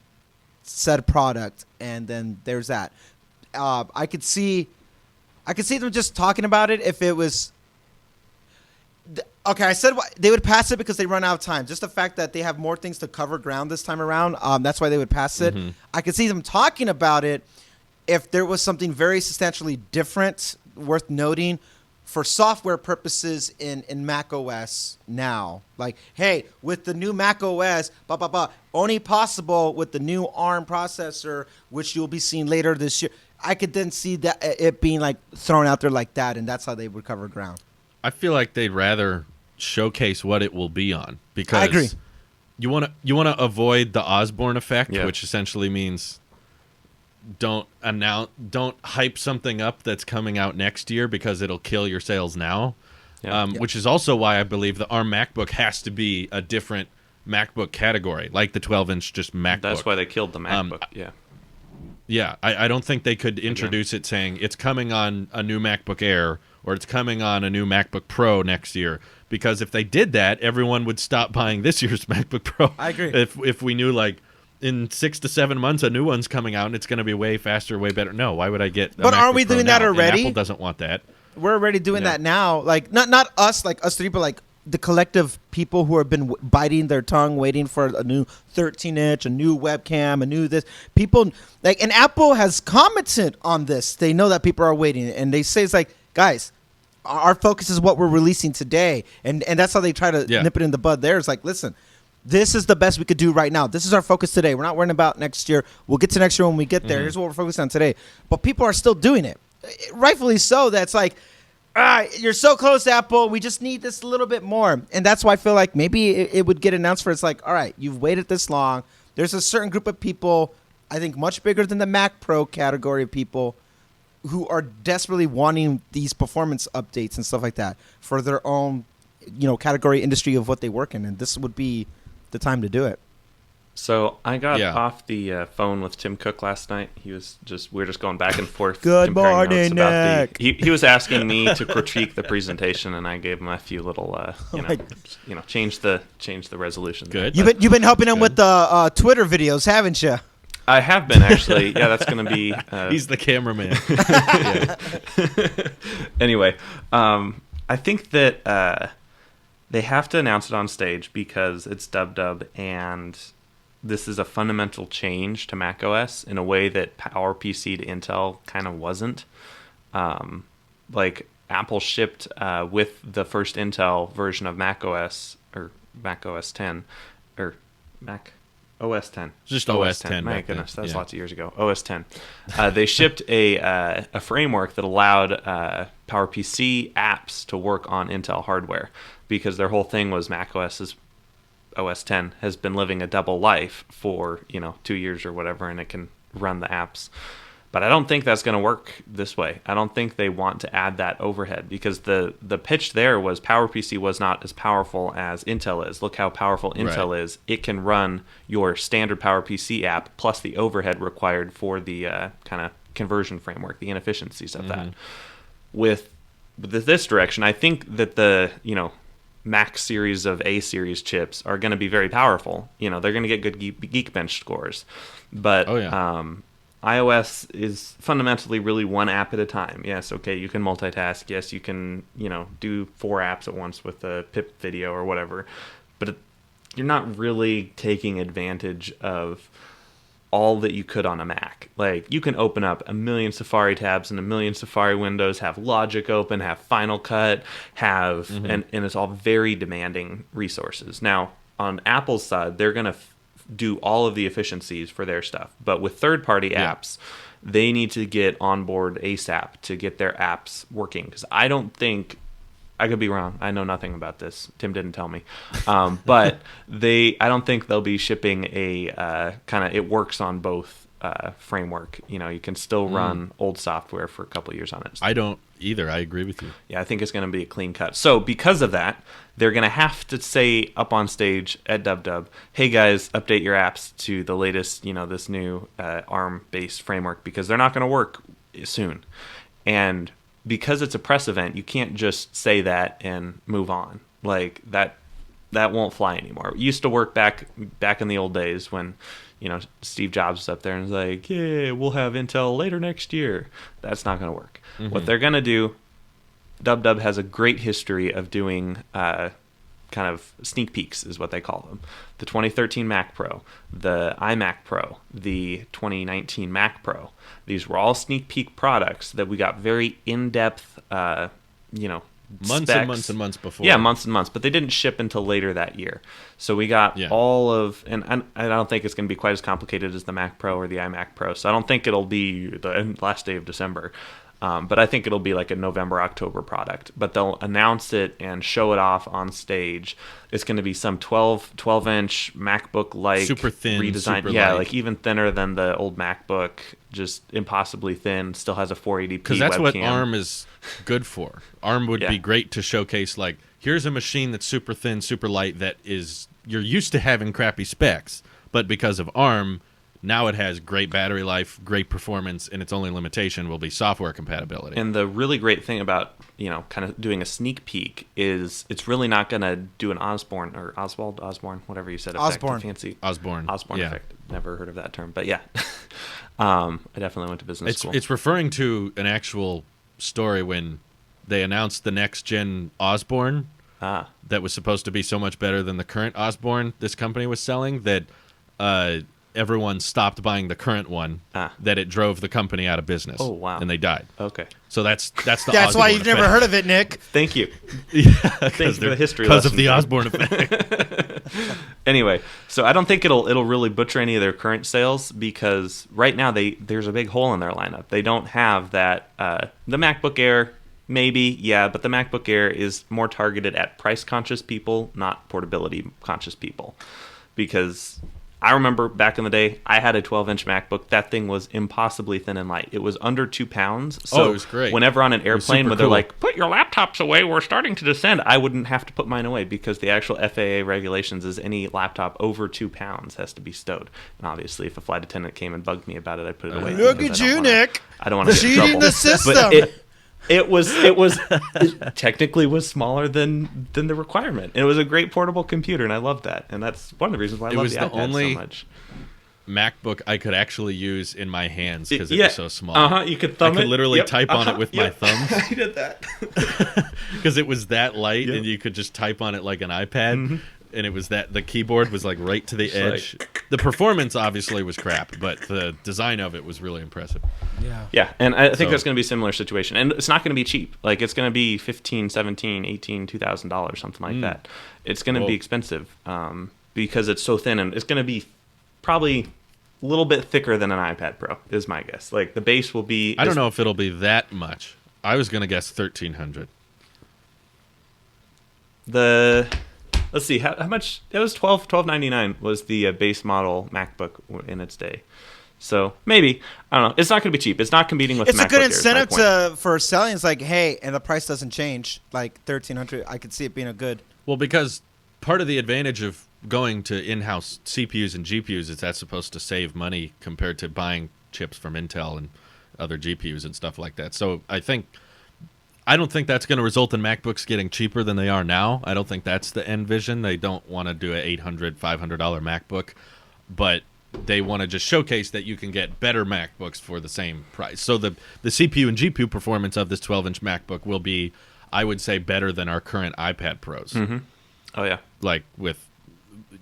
said product, and then there's that. I could see them just talking about it if it was. Okay, I said they would pass it because they run out of time. Just the fact that they have more things to cover ground this time around, that's why they would pass it. Mm-hmm. I could see them talking about it if there was something very substantially different, worth noting, for software purposes in Mac OS now. Like, hey, with the new Mac OS, only possible with the new ARM processor, which you'll be seeing later this year. I could then see that it being like thrown out there like that, and that's how they would cover ground. I feel like they'd rather showcase what it will be on because I agree. You want to avoid the Osborne effect, Yeah. which essentially means don't hype something up that's coming out next year because it'll kill your sales now. Yeah. Which is also why I believe the ARM MacBook has to be a different MacBook category, like the 12-inch just MacBook. That's why they killed the MacBook. Yeah, I don't think they could introduce it saying it's coming on a new MacBook Air or it's coming on a new MacBook Pro next year. Because if they did that, everyone would stop buying this year's MacBook Pro. I agree. If we knew, like, in 6 to 7 months a new one's coming out and it's going to be way faster, way better. No, why would I get? But aren't we doing that already? And Apple doesn't want that. We're already doing that now. Like not us, like us three, but like the collective people who have been biting their tongue, waiting for a new 13-inch, a new webcam, a new this. People like, and Apple has commented on this. They know that people are waiting, and they say it's like, guys, our focus is what we're releasing today, and that's how they try to nip it in the bud. There, it's like, listen, this is the best we could do right now. This is our focus today. We're not worrying about next year. We'll get to next year when we get there. Here's what we're focused on today. But people are still doing it, rightfully so. That's like, you're so close, Apple. We just need this a little bit more. And that's why I feel like maybe it would get announced for, it's like, all right, you've waited this long. There's a certain group of people, I think much bigger than the Mac Pro category of people, who are desperately wanting these performance updates and stuff like that for their own, category industry of what they work in. And this would be the time to do it. So I got off the phone with Tim Cook last night. We were just going back and forth. Good morning, Nick. He was asking me to critique the presentation, and I gave him a few little, change the resolution. Good. You've been helping him with the Twitter videos, haven't you? I have been, actually. Yeah, that's going to be. He's the cameraman. Anyway, I think that they have to announce it on stage because it's dub, and this is a fundamental change to macOS in a way that PowerPC to Intel kind of wasn't. Like Apple shipped with the first Intel version of macOS or macOS 10 or Mac OS 10. Just OS 10. My goodness, that was lots of years ago. OS 10. They shipped a framework that allowed PowerPC apps to work on Intel hardware because their whole thing was macOS's OS 10 has been living a double life for 2 years or whatever, and it can run the apps. But I don't think that's going to work this way. I don't think they want to add that overhead because the pitch there was PowerPC was not as powerful as Intel is. Look how powerful Intel is. It can run your standard PowerPC app plus the overhead required for the kind of conversion framework, the inefficiencies of that. With this direction, I think that the Mac series of A series chips are going to be very powerful. They're going to get good Geekbench scores. But iOS is fundamentally really one app at a time. Yes, okay, you can multitask. Yes, you can, do 4 apps at once with a pip video or whatever. But you're not really taking advantage of all that you could on a Mac. Like, you can open up a million Safari tabs and a million Safari windows, have Logic open, have Final Cut, have, and it's all very demanding resources. Now, on Apple's side, they're going to do all of the efficiencies for their stuff. But with third-party apps, they need to get on board ASAP to get their apps working. Because I don't think, I could be wrong, I know nothing about this. Tim didn't tell me. But I don't think they'll be shipping a kind of, it works on both framework. You can still run old software for a couple of years on it. I don't either. I agree with you. Yeah, I think it's going to be a clean cut. So because of that, they're going to have to say up on stage at DubDub, hey guys, update your apps to the latest, this new ARM-based framework, because they're not going to work soon. And because it's a press event, you can't just say that and move on. Like that won't fly anymore. It used to work back in the old days when Steve Jobs was up there and was like, yeah, we'll have Intel later next year. That's not going to work. What they're going to do, DubDub has a great history of doing kind of sneak peeks is what they call them. The 2013 Mac Pro, the iMac Pro, the 2019 Mac Pro. These were all sneak peek products that we got very in-depth, months specs. and months and months before. Yeah, months and months, but they didn't ship until later that year. So we got all of, and I don't think it's going to be quite as complicated as the Mac Pro or the iMac Pro, so I don't think it'll be the last day of December. But I think it'll be like a November, October product. But they'll announce it and show it off on stage. It's going to be some 12-inch MacBook-like super thin redesign. Super yeah, light. like even thinner than the old MacBook, just impossibly thin, still has a 480p because that's webcam. what ARM is good for. ARM would be great to showcase, like, here's a machine that's super thin, super light, that is, you're used to having crappy specs, but because of ARM, Now it has great battery life, great performance, and its only limitation will be software compatibility. And the really great thing about, kind of doing a sneak peek is it's really not going to do an Osborne, whatever you said. Osborne. Fancy. Osborne yeah. effect. Never heard of that term. But yeah, I definitely went to business school. It's referring to an actual story when they announced the next-gen Osborne that was supposed to be so much better than the current Osborne this company was selling that everyone stopped buying the current one, that it drove the company out of business. Oh, wow. And they died. Okay. So that's the That's Osborne why you've effect. never heard of it, Nick. Thank you. Yeah, Thank you for the history because of lesson. the Osborne effect. Anyway, so I don't think it'll really butcher any of their current sales because right now there's a big hole in their lineup. They don't have that. The MacBook Air, maybe, yeah, but the MacBook Air is more targeted at price-conscious people, not portability-conscious people. Because I remember back in the day, I had a 12-inch MacBook. That thing was impossibly thin and light. It was under 2 pounds. So it was great. Whenever on an airplane super where they're cool. like, put your laptops away, we're starting to descend, I wouldn't have to put mine away because the actual FAA regulations is any laptop over 2 pounds has to be stowed. And obviously, if a flight attendant came and bugged me about it, I'd put it away. Look because at you, Nick. I don't want to get in Cheating trouble. the system. But it technically was smaller than the requirement. And it was a great portable computer, and I loved that. And that's one of the reasons why I love the iPad only so much. MacBook I could actually use in my hands because it Yeah. was so small. You could thumb it. I could literally Yep. type on it with my thumb I did that. because it was that light, Yep. and you could just type on it like an iPad. Mm-hmm. And it was the keyboard was like right to the edge. The performance obviously was crap, but the design of it was really impressive. Yeah. Yeah, and I think So- that's going to be a similar situation. And it's not going to be cheap. Like, it's going to be $15, $17, $18, $2,000, something like that. It's going to Whoa. be expensive because it's so thin, and it's going to be probably a little bit thicker than an iPad Pro, is my guess. Like, the base will be... I don't know if it'll be that much. I was gonna guess 1,300. Let's see, how much... It was $12.99 was the base model MacBook in its day. So, maybe. I don't know. It's not going to be cheap. It's not competing with It's the a MacBook good Air, is my incentive point. for selling. It's like, hey, and the price doesn't change. Like $1,300, I could see it being a good. Well, because part of the advantage of going to in-house CPUs and GPUs is that's supposed to save money compared to buying chips from Intel and other GPUs and stuff like that. So I don't think that's going to result in MacBooks getting cheaper than they are now. I don't think that's the end vision. They don't want to do an $800, $500 MacBook, but they want to just showcase that you can get better MacBooks for the same price. So the CPU and GPU performance of this 12-inch MacBook will be, I would say, better than our current iPad Pros. Mm-hmm. Oh, yeah. Like with,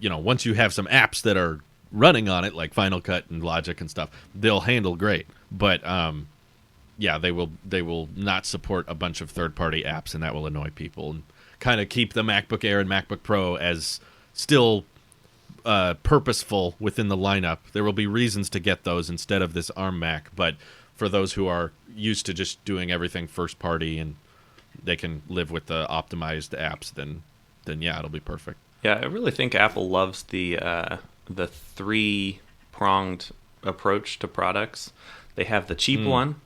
once you have some apps that are running on it, like Final Cut and Logic and stuff, they'll handle great. But yeah, they will not support a bunch of third-party apps, and that will annoy people and kind of keep the MacBook Air and MacBook Pro as still purposeful within the lineup. There will be reasons to get those instead of this ARM Mac, but for those who are used to just doing everything first-party and they can live with the optimized apps, then yeah, it'll be perfect. Yeah, I really think Apple loves the three-pronged approach to products. They have the cheap one,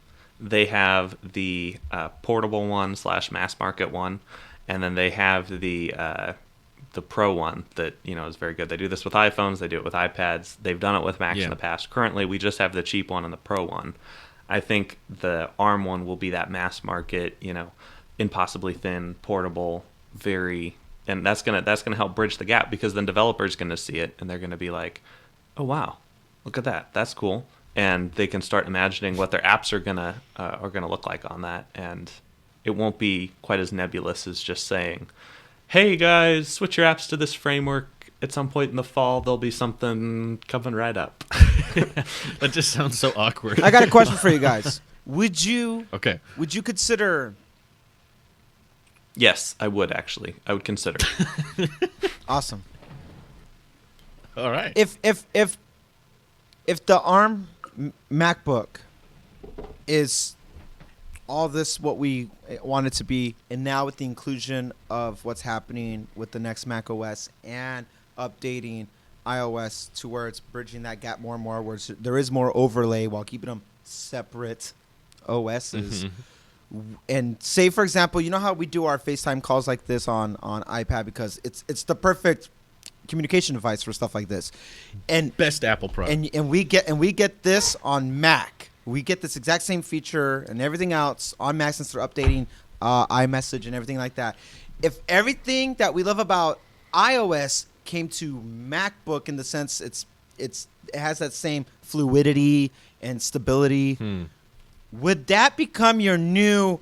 they have the portable one / mass market one, and then they have the Pro one that is very good. They do this with iPhones, they do it with iPads, they've done it with Macs in the past. Currently, we just have the cheap one and the Pro one. I think the ARM one will be that mass market, impossibly thin, portable, and that's gonna help bridge the gap because then developers gonna see it and they're gonna be like, oh wow, look at that, that's cool, and they can start imagining what their apps are gonna look like on that, and it won't be quite as nebulous as just saying, hey guys, switch your apps to this framework. At some point in the fall, there'll be something coming right up. That just sounds so awkward. I got a question for you guys. Would you consider? Yes, I would actually. I would consider. Awesome. All right. If the ARM MacBook is all this what we want it to be, and now with the inclusion of what's happening with the next Mac OS and updating iOS to where it's bridging that gap more and more, where there is more overlay while keeping them separate OSs. And say, for example, you know how we do our FaceTime calls like this on iPad because it's the perfect communication device for stuff like this. And Best Apple product. and we get this on Mac. We get this exact same feature and everything else on Mac since they're updating iMessage and everything like that. If everything that we love about iOS came to MacBook in the sense it has that same fluidity and stability, would that become your new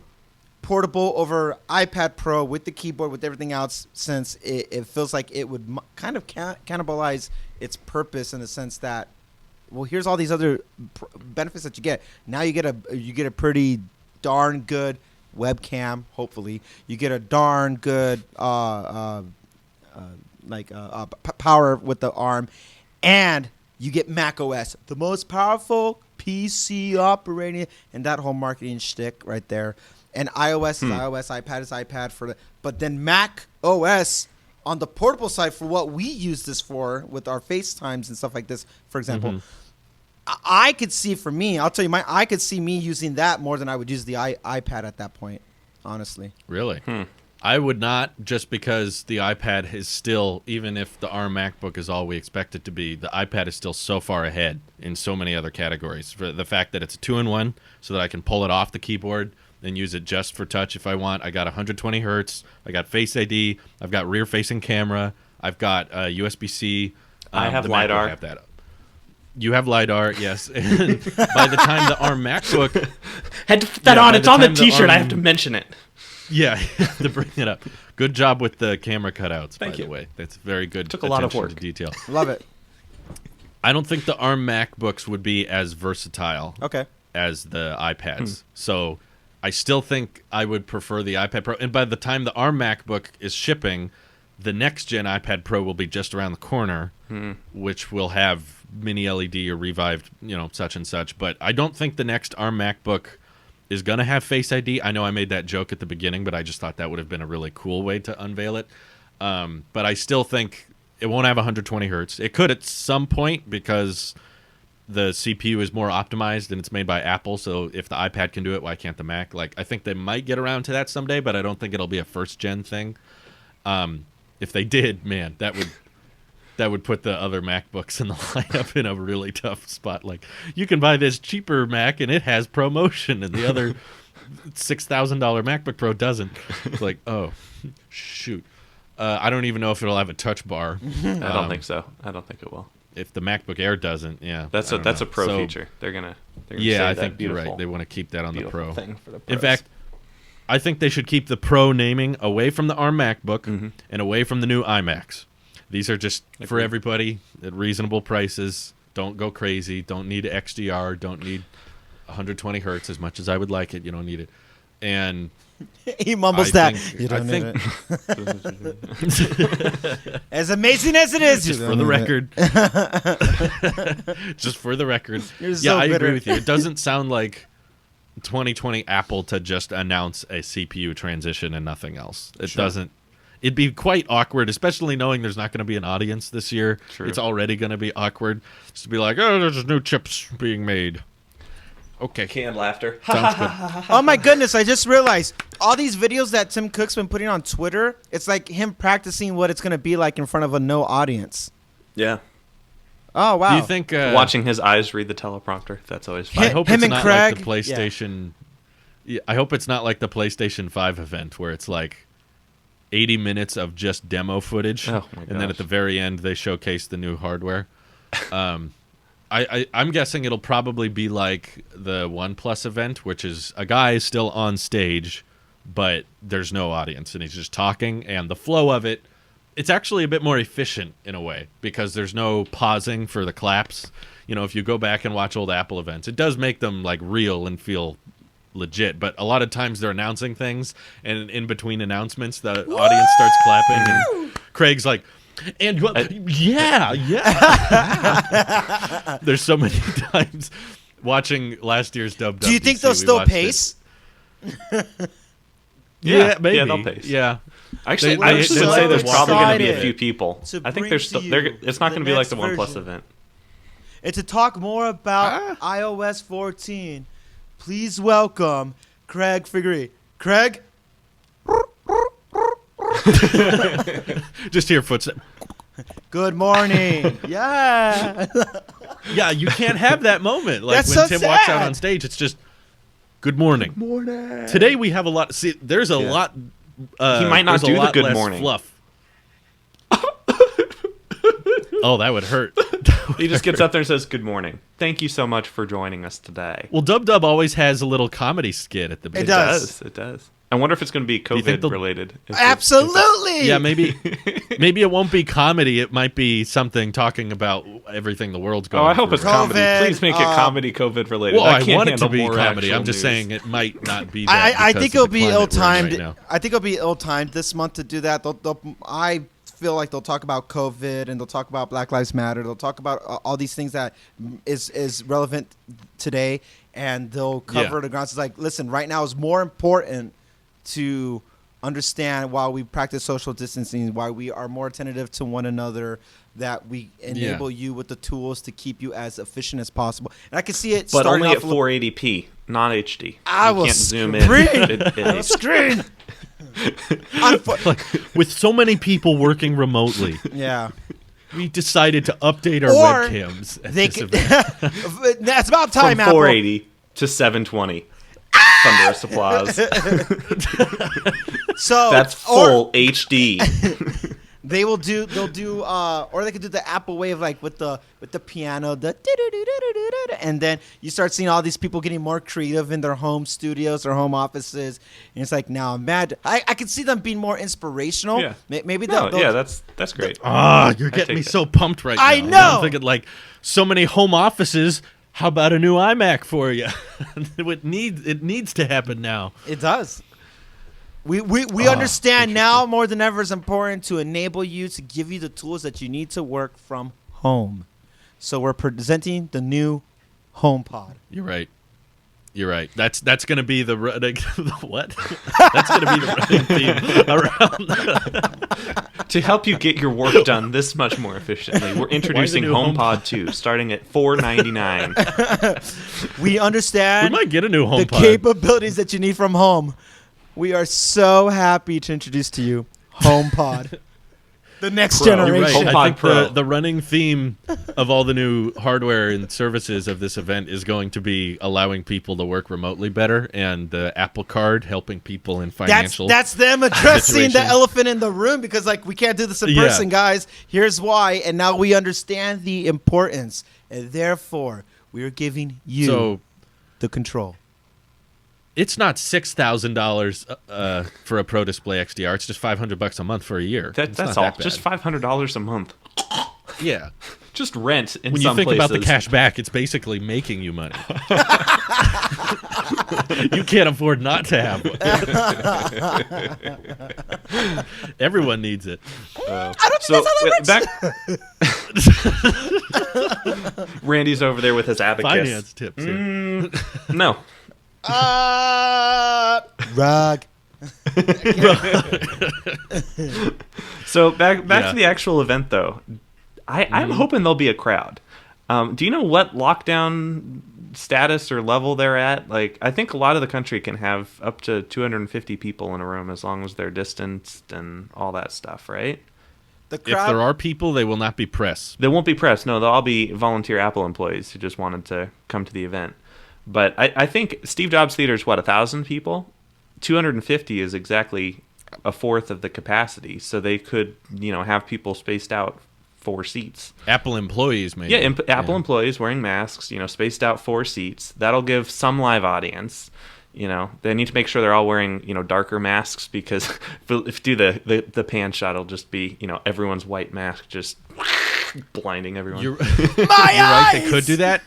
portable over iPad Pro with the keyboard, with everything else, since it feels like it would kind of cannibalize its purpose in the sense that, well, here's all these other benefits that you get. Now you get a pretty darn good webcam. Hopefully, you get a darn good power with the ARM, and you get Mac OS, the most powerful PC operating, and that whole marketing shtick right there. And iOS is iOS, iPad is iPad but then Mac OS on the portable side for what we use this for with our FaceTimes and stuff like this, for example. I could see, for me, I'll tell you, I could see me using that more than I would use the iPad at that point, honestly. Really? I would not, just because the iPad is still, even if the ARM MacBook is all we expect it to be, the iPad is still so far ahead in so many other categories. For the fact that it's a 2-in-1, so that I can pull it off the keyboard and use it just for touch if I want. I got 120 hertz. I got Face ID. I've got rear-facing camera. I've got USB-C. I have the LiDAR. MacBook have that. You have LiDAR, yes. And by the time the ARM MacBook... Had to put that on. by It's on the time T-shirt. I ARM have to mention it. Yeah, to bring it up. Good job with the camera cutouts, Thank by you. the way. That's very good. Took a lot of attention work. to detail. Love it. I don't think the ARM MacBooks would be as versatile Okay. as the iPads. So I still think I would prefer the iPad Pro. And by the time the ARM MacBook is shipping, the next gen iPad Pro will be just around the corner, which will have mini LED or revived, such and such. But I don't think the next ARM MacBook is going to have Face ID. I know I made that joke at the beginning, but I just thought that would have been a really cool way to unveil it. But I still think it won't have 120 hertz. It could at some point because the CPU is more optimized and it's made by Apple. So if the iPad can do it, why can't the Mac? I think they might get around to that someday, but I don't think it'll be a first-gen thing. If they did, man, that would put the other MacBooks in the lineup in a really tough spot. You can buy this cheaper Mac and it has ProMotion, and the other $6,000 MacBook Pro doesn't. It's like, oh, shoot. I don't even know if it'll have a touch bar. I don't think so. I don't think it will. If the MacBook Air doesn't, yeah. That's a pro feature. They're gonna yeah, save I that think you're beautiful, right. They want to keep that on the beautiful Pro. thing for the In pros. fact, I think they should keep the Pro naming away from the ARM MacBook and away from the new iMacs. These are just for everybody at reasonable prices. Don't go crazy. Don't need XDR. Don't need 120 hertz as much as I would like it. You don't need it. And He mumbles I that. think- You don't I need think- it. As amazing as it is, just you for don't the need it. record. Just for the record. You're Yeah, so I bitter. agree with you. It doesn't sound like 2020 Apple to just announce a CPU transition and nothing else. It doesn't. It'd be quite awkward, especially knowing there's not going to be an audience this year. True. It's already going to be awkward just to be like, oh, there's new chips being made. Okay. Canned laughter. Sounds good. Oh my goodness, I just realized all these videos that Tim Cook's been putting on Twitter, it's like him practicing what it's going to be like in front of a no audience. Yeah. Oh, wow. Do you think Watching his eyes read the teleprompter, that's always fun. I hope him it's and not Craig? like the PlayStation. Yeah, I hope it's not like the PlayStation 5 event where it's like 80 minutes of just demo footage, Oh, my and then gosh. at the very end they showcase the new hardware. I'm guessing it'll probably be like the OnePlus event, which is a guy is still on stage, but there's no audience, and he's just talking, and the flow of it, it's actually a bit more efficient in a way because there's no pausing for the claps. If you go back and watch old Apple events, it does make them like real and feel legit, but a lot of times they're announcing things, and in between announcements the audience starts clapping and Craig's like, and yeah there's so many times watching last year's WWDC. Do you think they'll we still watched pace? Yeah, maybe. Yeah, they'll pace. Yeah. Actually, They- I they- actually they would like say there's to probably going to be a excited few people. to I think bring there's to still. you It's not the going to be like next the OnePlus version. event. And to talk more about iOS 14, please welcome Craig Figure. Craig? Just hear footsteps. Good morning. Yeah. Yeah, you can't have that moment. Like That's when so Tim walks out sad. on stage, it's just good morning. Morning. Today we have a lot. See, there's a Yeah. lot. He might not there's a do the lot good less morning. Fluff. Oh, that would hurt. He just gets up there and says, "Good morning. Thank you so much for joining us today." Well, Dub Dub always has a little comedy skit at the beginning. does. It does. I wonder if it's going to be you think COVID they'll- related. Absolutely. Yeah, maybe it won't be comedy. It might be something talking about everything the world's going. Oh, I hope through. it's comedy. COVID, Please make it comedy COVID related. Well, I can't want it to handle be more comedy. actual I'm just news. saying it might not be. That I because think of it'll the be climate we're in ill-timed. right now. I think it'll be ill-timed this month to do that. I feel like they'll talk about COVID and they'll talk about Black Lives Matter. They'll talk about all these things that is relevant today, and they'll cover the grounds. It's like, listen, right now is more important to understand while we practice social distancing, why we are more attentive to one another, that we enable you with the tools to keep you as efficient as possible. And I can see it But starting only off at 480p, not HD. I You will can't zoom in. scream. It- screen. Like, with so many people working remotely, Yeah. we decided to update our Or webcams. At They this can, event. that's about From time, Apple. 480 to 720. Thunderous applause. So That's full HD. They'll do or they could do the Apple wave, like with the piano, the do-do-do-do-do-do-do, and then you start seeing all these people getting more creative in their home studios or home offices, and it's like, now imagine, I can see them being more inspirational. Yeah. Maybe No, they'll yeah, that's great. You're getting me take so pumped right now. I And know. I'm thinking like so many home offices. How about a new iMac for you? It needs to happen now. It does. We understand now more than ever it's important to enable you, to give you the tools that you need to work from home. So we're presenting the new HomePod. You're right. You're right. That's going to be the running what? That's going to be the running theme around. To help you get your work done this much more efficiently, we're introducing new HomePod 2, starting at $4.99. We We understand might get a new the HomePod. capabilities that you need from home. We are so happy to introduce to you HomePod, the next Pro. You're right. generation. HomePod I think Pro. the running theme of all the new hardware and services of this event is going to be allowing people to work remotely better, and the Apple Card helping people in financial. That's them addressing the situation. elephant in the room, because like, we can't do this in Yeah. person, guys. Here's why, and now we understand the importance, and therefore we are giving you So the control. it's not $6,000 for a Pro Display XDR. It's just $500 a month for a year. It's That's not all. that bad. Just $500 a month. Yeah. Just rent in When some you think about the places. cash back, it's basically making you money. You can't afford not to have one. Everyone needs it. I don't think that's how that works. back. Randy's over there with his abacus. Finance tips. Here. No. Rug. So back Yeah. to the actual event, though. I'm hoping there'll be a crowd. Do you know what lockdown status or level they're at? Like, I think a lot of the country can have up to 250 people in a room as long as they're distanced and all that stuff, right? The If crowd. there are people, they will not be press. They won't be press. No, they'll all be volunteer Apple employees who just wanted to come to the event. But I think Steve Jobs Theater is, 1,000 people? 250 is exactly a fourth of the capacity. So they could, have people spaced out 4 seats. Apple employees, maybe. Yeah, Apple employees wearing masks, spaced out 4 seats. That'll give some live audience. They need to make sure they're all wearing, darker masks, because if you do the pan shot, it'll just be, everyone's white mask just blinding everyone. You're My right. They eyes! could do that.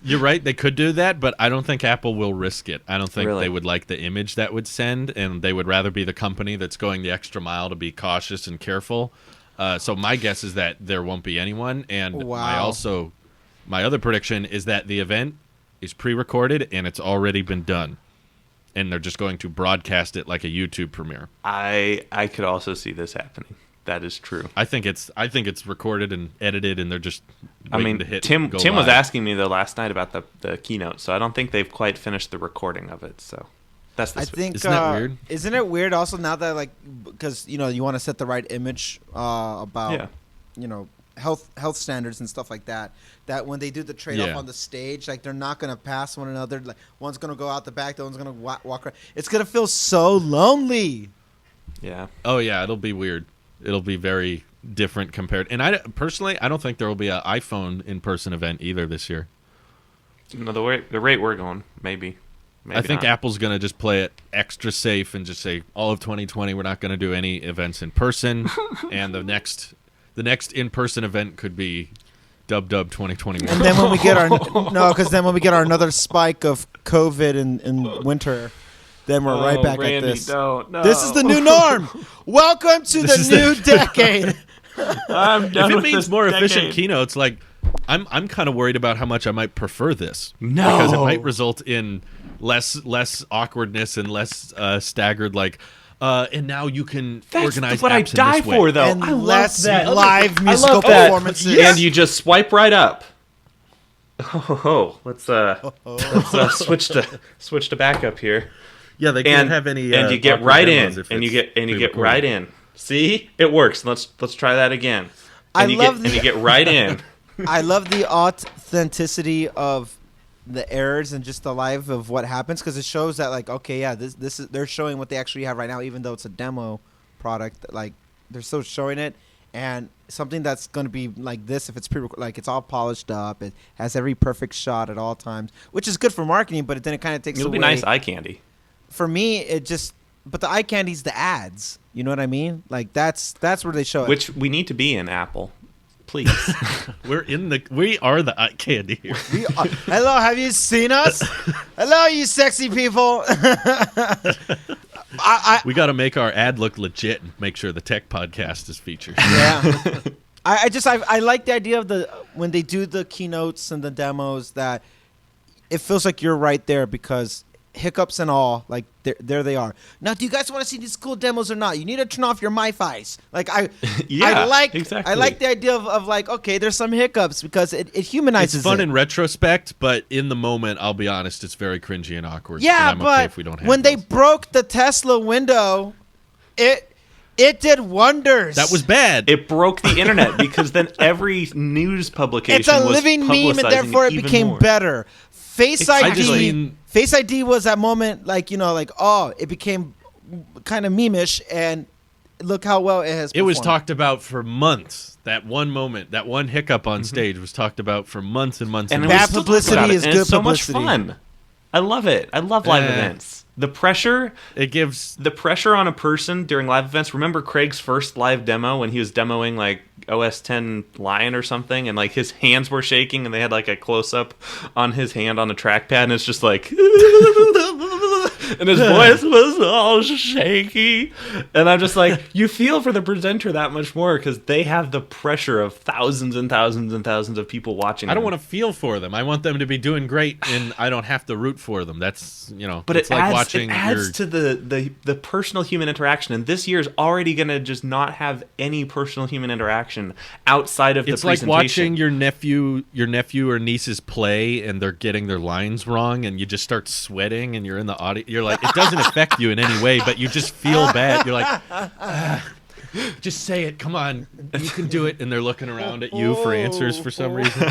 You're right. They could do that, but I don't think Apple will risk it. I don't think Really? they would like the image that would send, and they would rather be the company that's going the extra mile to be cautious and careful. So my guess is that there won't be anyone, and Wow. my other prediction is that the event is pre-recorded and it's already been done, and they're just going to broadcast it like a YouTube premiere. I could also see this happening. That is true. I think it's recorded and edited, and they're just I waiting mean, to hit Tim go was live. asking me though last night about the keynote, so I don't think they've quite finished the recording of it. So That's the I switch. think Isn't that weird? Isn't it weird also now that like because you want to set the right image about health standards and stuff like that. That when they do the trade off on the stage, like they're not gonna pass one another. Like one's gonna go out the back, the one's gonna walk around. It's gonna feel so lonely. Yeah. Oh yeah, it'll be weird. It'll be very different compared. And I personally, I don't think there will be an iPhone in-person event either this year. No, the rate we're going, maybe I think not. Apple's going to just play it extra safe and just say all of 2020 we're not going to do any events in person, and the next in-person event could be Dub 2021. And then when we get our another spike of COVID in winter, then we're right back Randy, at this. No. This is the new norm. Welcome to the new decade. I'm done If it with means this more decade. efficient keynotes, like I'm kind of worried about how much I might prefer this. No. Because it might result in less awkwardness and less staggered. Like, and now you can That's organize what I apps in die this way. for, though. And I love less that. live I musical love that. performances. And you just swipe right up. Let's switch to backup here. Yeah, they can't have any. And you get awkward right demos in, if and you it's get right in. See, it works. Let's try that again. And you get right in. I love the authenticity of the errors and just the live of what happens because it shows that like okay this is they're showing what they actually have right now even though it's a demo product like they're still showing it and something that's going to be like this if it's like it's all polished up, it has every perfect shot at all times, which is good for marketing, but then it kind of takes It'll away. be nice eye candy. For me but the eye candy's the ads, you know what I mean? Like that's where they show it. Which we need to be in Apple. Please. We are the eye candy here. Hello, have you seen us? Hello, you sexy people. We got to make our ad look legit and make sure the tech podcast is featured. Yeah. I like the idea of when they do the keynotes and the demos that it feels like you're right there because hiccups and all, like there they are. Now, do you guys want to see these cool demos or not? You need to turn off your MiFis. Like Yeah, I like exactly. I like the idea of like okay, there's some hiccups because it humanizes. It's fun it. in retrospect, but in the moment, I'll be honest, it's very cringy and awkward. Yeah, and I'm but okay if we don't have when they those. broke the Tesla window, it did wonders. That was bad. It broke the internet because then every news publication It's a was living meme, and therefore it even became more. better. Face Exactly. ID, Face ID was that moment, like it became kind of meme-ish, and look how well it has. It was performed. talked about for months. That one moment, that one hiccup on stage was talked about for months and months. And And we bad still talk publicity about it, is and good it's so publicity. much fun. I love it. I love live Eh. events. The pressure on a person during live events. Remember Craig's first live demo when he was demoing like OS 10 Lion or something, and like his hands were shaking, and they had like a close up on his hand on a trackpad, and it's just like, and his voice was all shaky, and I'm just like, you feel for the presenter that much more because they have the pressure of thousands and thousands and thousands of people watching. I don't want to feel for them. I want them to be doing great, and I don't have to root for them. That's But it's it like adds, watching it adds to the personal human interaction, and this year's already going to just not have any personal human interaction outside of the It's like presentation. watching your nephew or nieces play, and they're getting their lines wrong, and you just start sweating, and you're in the audience. You're like, it doesn't affect you in any way, but you just feel bad. You're like, just say it. Come on, you can do it. And they're looking around at you for answers for some reason.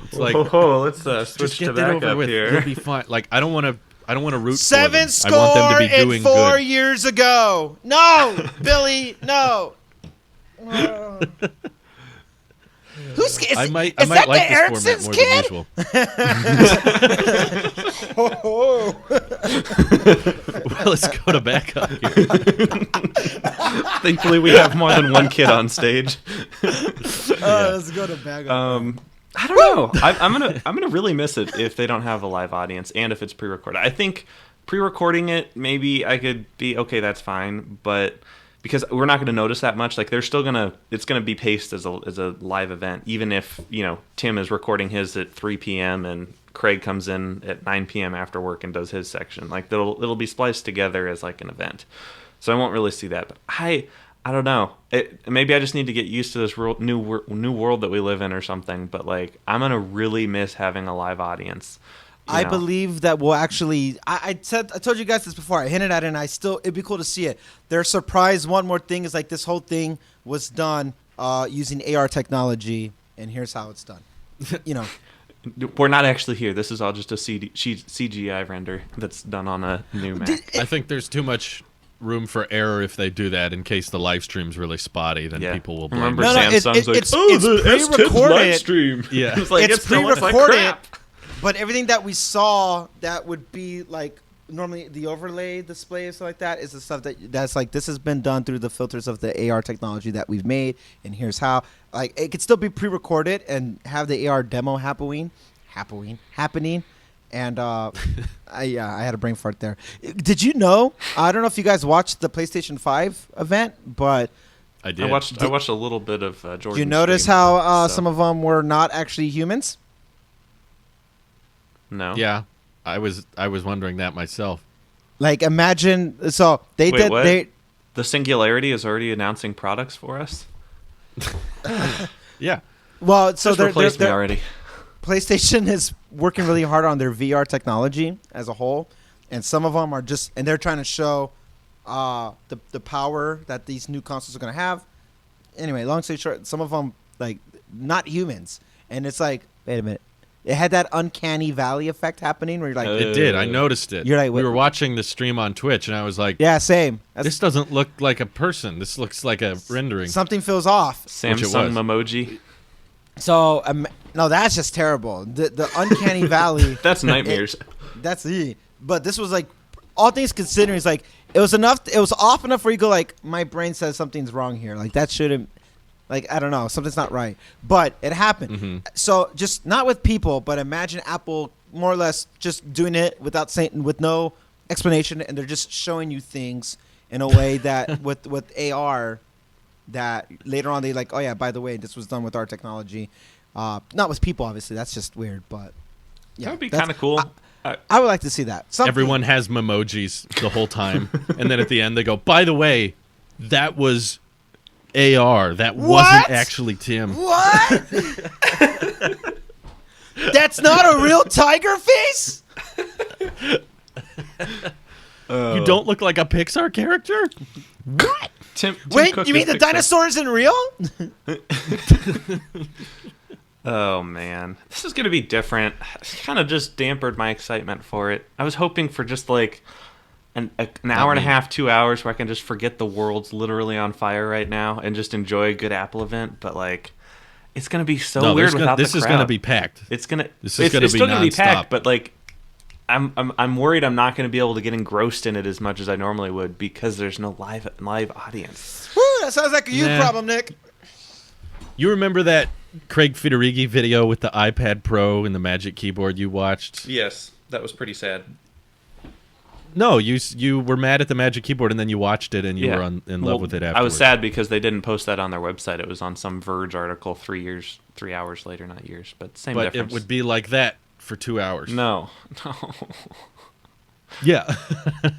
It's like, let's just switch get to that over backup with. here. It'll be fine. Like, I don't want to root Seven for them. I want them score to be doing and 4 good. years ago. No, Billy, no. Who's is, I might is that like the this Erickson's format more kid? than usual. Well, let's go to backup here. Thankfully, we have more than one kid on stage. Let's go to backup. I don't know. I'm gonna really miss it if they don't have a live audience and if it's pre-recorded. I think pre-recording it, maybe I could be okay. That's fine, but because we're not going to notice that much, like it's gonna be paced as a live event, even if Tim is recording his at 3 p.m. and Craig comes in at 9 p.m. after work and does his section. Like it'll be spliced together as like an event, so I won't really see that. But I don't know. Maybe I just need to get used to this new world that we live in or something. But like, I'm gonna really miss having a live audience. I believe that we'll actually. I told you guys this before. I hinted at it, and it'd be cool to see it. They're surprised. One more thing is like this whole thing was done using AR technology, and here's how it's done. We're not actually here. This is all just a CGI render that's done on a new Mac. I think there's too much room for error if they do that in case the live stream's really spotty, then people will blame Remember it. Samsung's it's the S10 pre-recorded. live stream. Yeah. It's like, it's still looks like pre-recorded, crap. but everything that we saw that would be like normally the overlay display or stuff like that is the stuff that's like this has been done through the filters of the AR technology that we've made, and here's how. Like it could still be pre-recorded and have the AR demo happening, and I had a brain fart there. Did you know? I don't know if you guys watched the PlayStation 5 event, but I did. I watched a little bit of Jordan. did you notice how some of them were not actually humans? No. Yeah, I was wondering that myself. Like imagine, so they Wait, did what? they. The Singularity is already announcing products for us. Yeah. Well, so Just replaced me already. PlayStation is working really hard on their VR technology as a whole, and some of them are just, and they're trying to show the power that these new consoles are going to have. Anyway, long story short, some of them like not humans, and it's like, wait a minute, it had that uncanny valley effect happening where you're like, It did. I noticed it. You're like, we were watching the stream on Twitch, and I was like, yeah, same. this doesn't look like a person. This looks like a rendering. Something feels off. Samsung Memoji. So no, that's just terrible. The uncanny valley. That's nightmares. But this was like, all things considering, it's like it was enough. It was off enough where you go like, my brain says something's wrong here. Like that shouldn't. Like I don't know, something's not right. But it happened. Mm-hmm. So just not with people, but imagine Apple more or less just doing it without saying, with no explanation, and they're just showing you things in a way that with AR. That later on they like, oh yeah, by the way, this was done with our technology, not with people, obviously. That's just weird, but yeah, That would be kind of cool. I would like to see that. Everyone has memojis the whole time, and then at the end they go, by the way, that was AR. That wasn't actually Tim. What? That's not a real tiger face? You don't look like a Pixar character? What? Tim Wait, Cook you mean is the Pixar. dinosaur isn't real? Oh man, this is gonna be different. It's kind of just dampered my excitement for it. I was hoping for just like an hour and a half, 2 hours where I can just forget the world's literally on fire right now and just enjoy a good Apple event. But like, it's gonna be so weird without this the is crowd. gonna be packed. It's gonna. This is gonna it's be still gonna be nonstop. packed, but like, I'm worried I'm not gonna be able to get engrossed in it as much as I normally would because there's no live audience. Woo, that sounds like a you problem, Nick. You remember that Craig Federighi video with the iPad Pro and the Magic Keyboard you watched? Yes, that was pretty sad. No, you were mad at the Magic Keyboard and then you watched it and you were in love with it afterwards. I was sad because they didn't post that on their website. It was on some Verge article 3 hours later, not years, but same but difference. It would be like that for 2 hours. No. Yeah.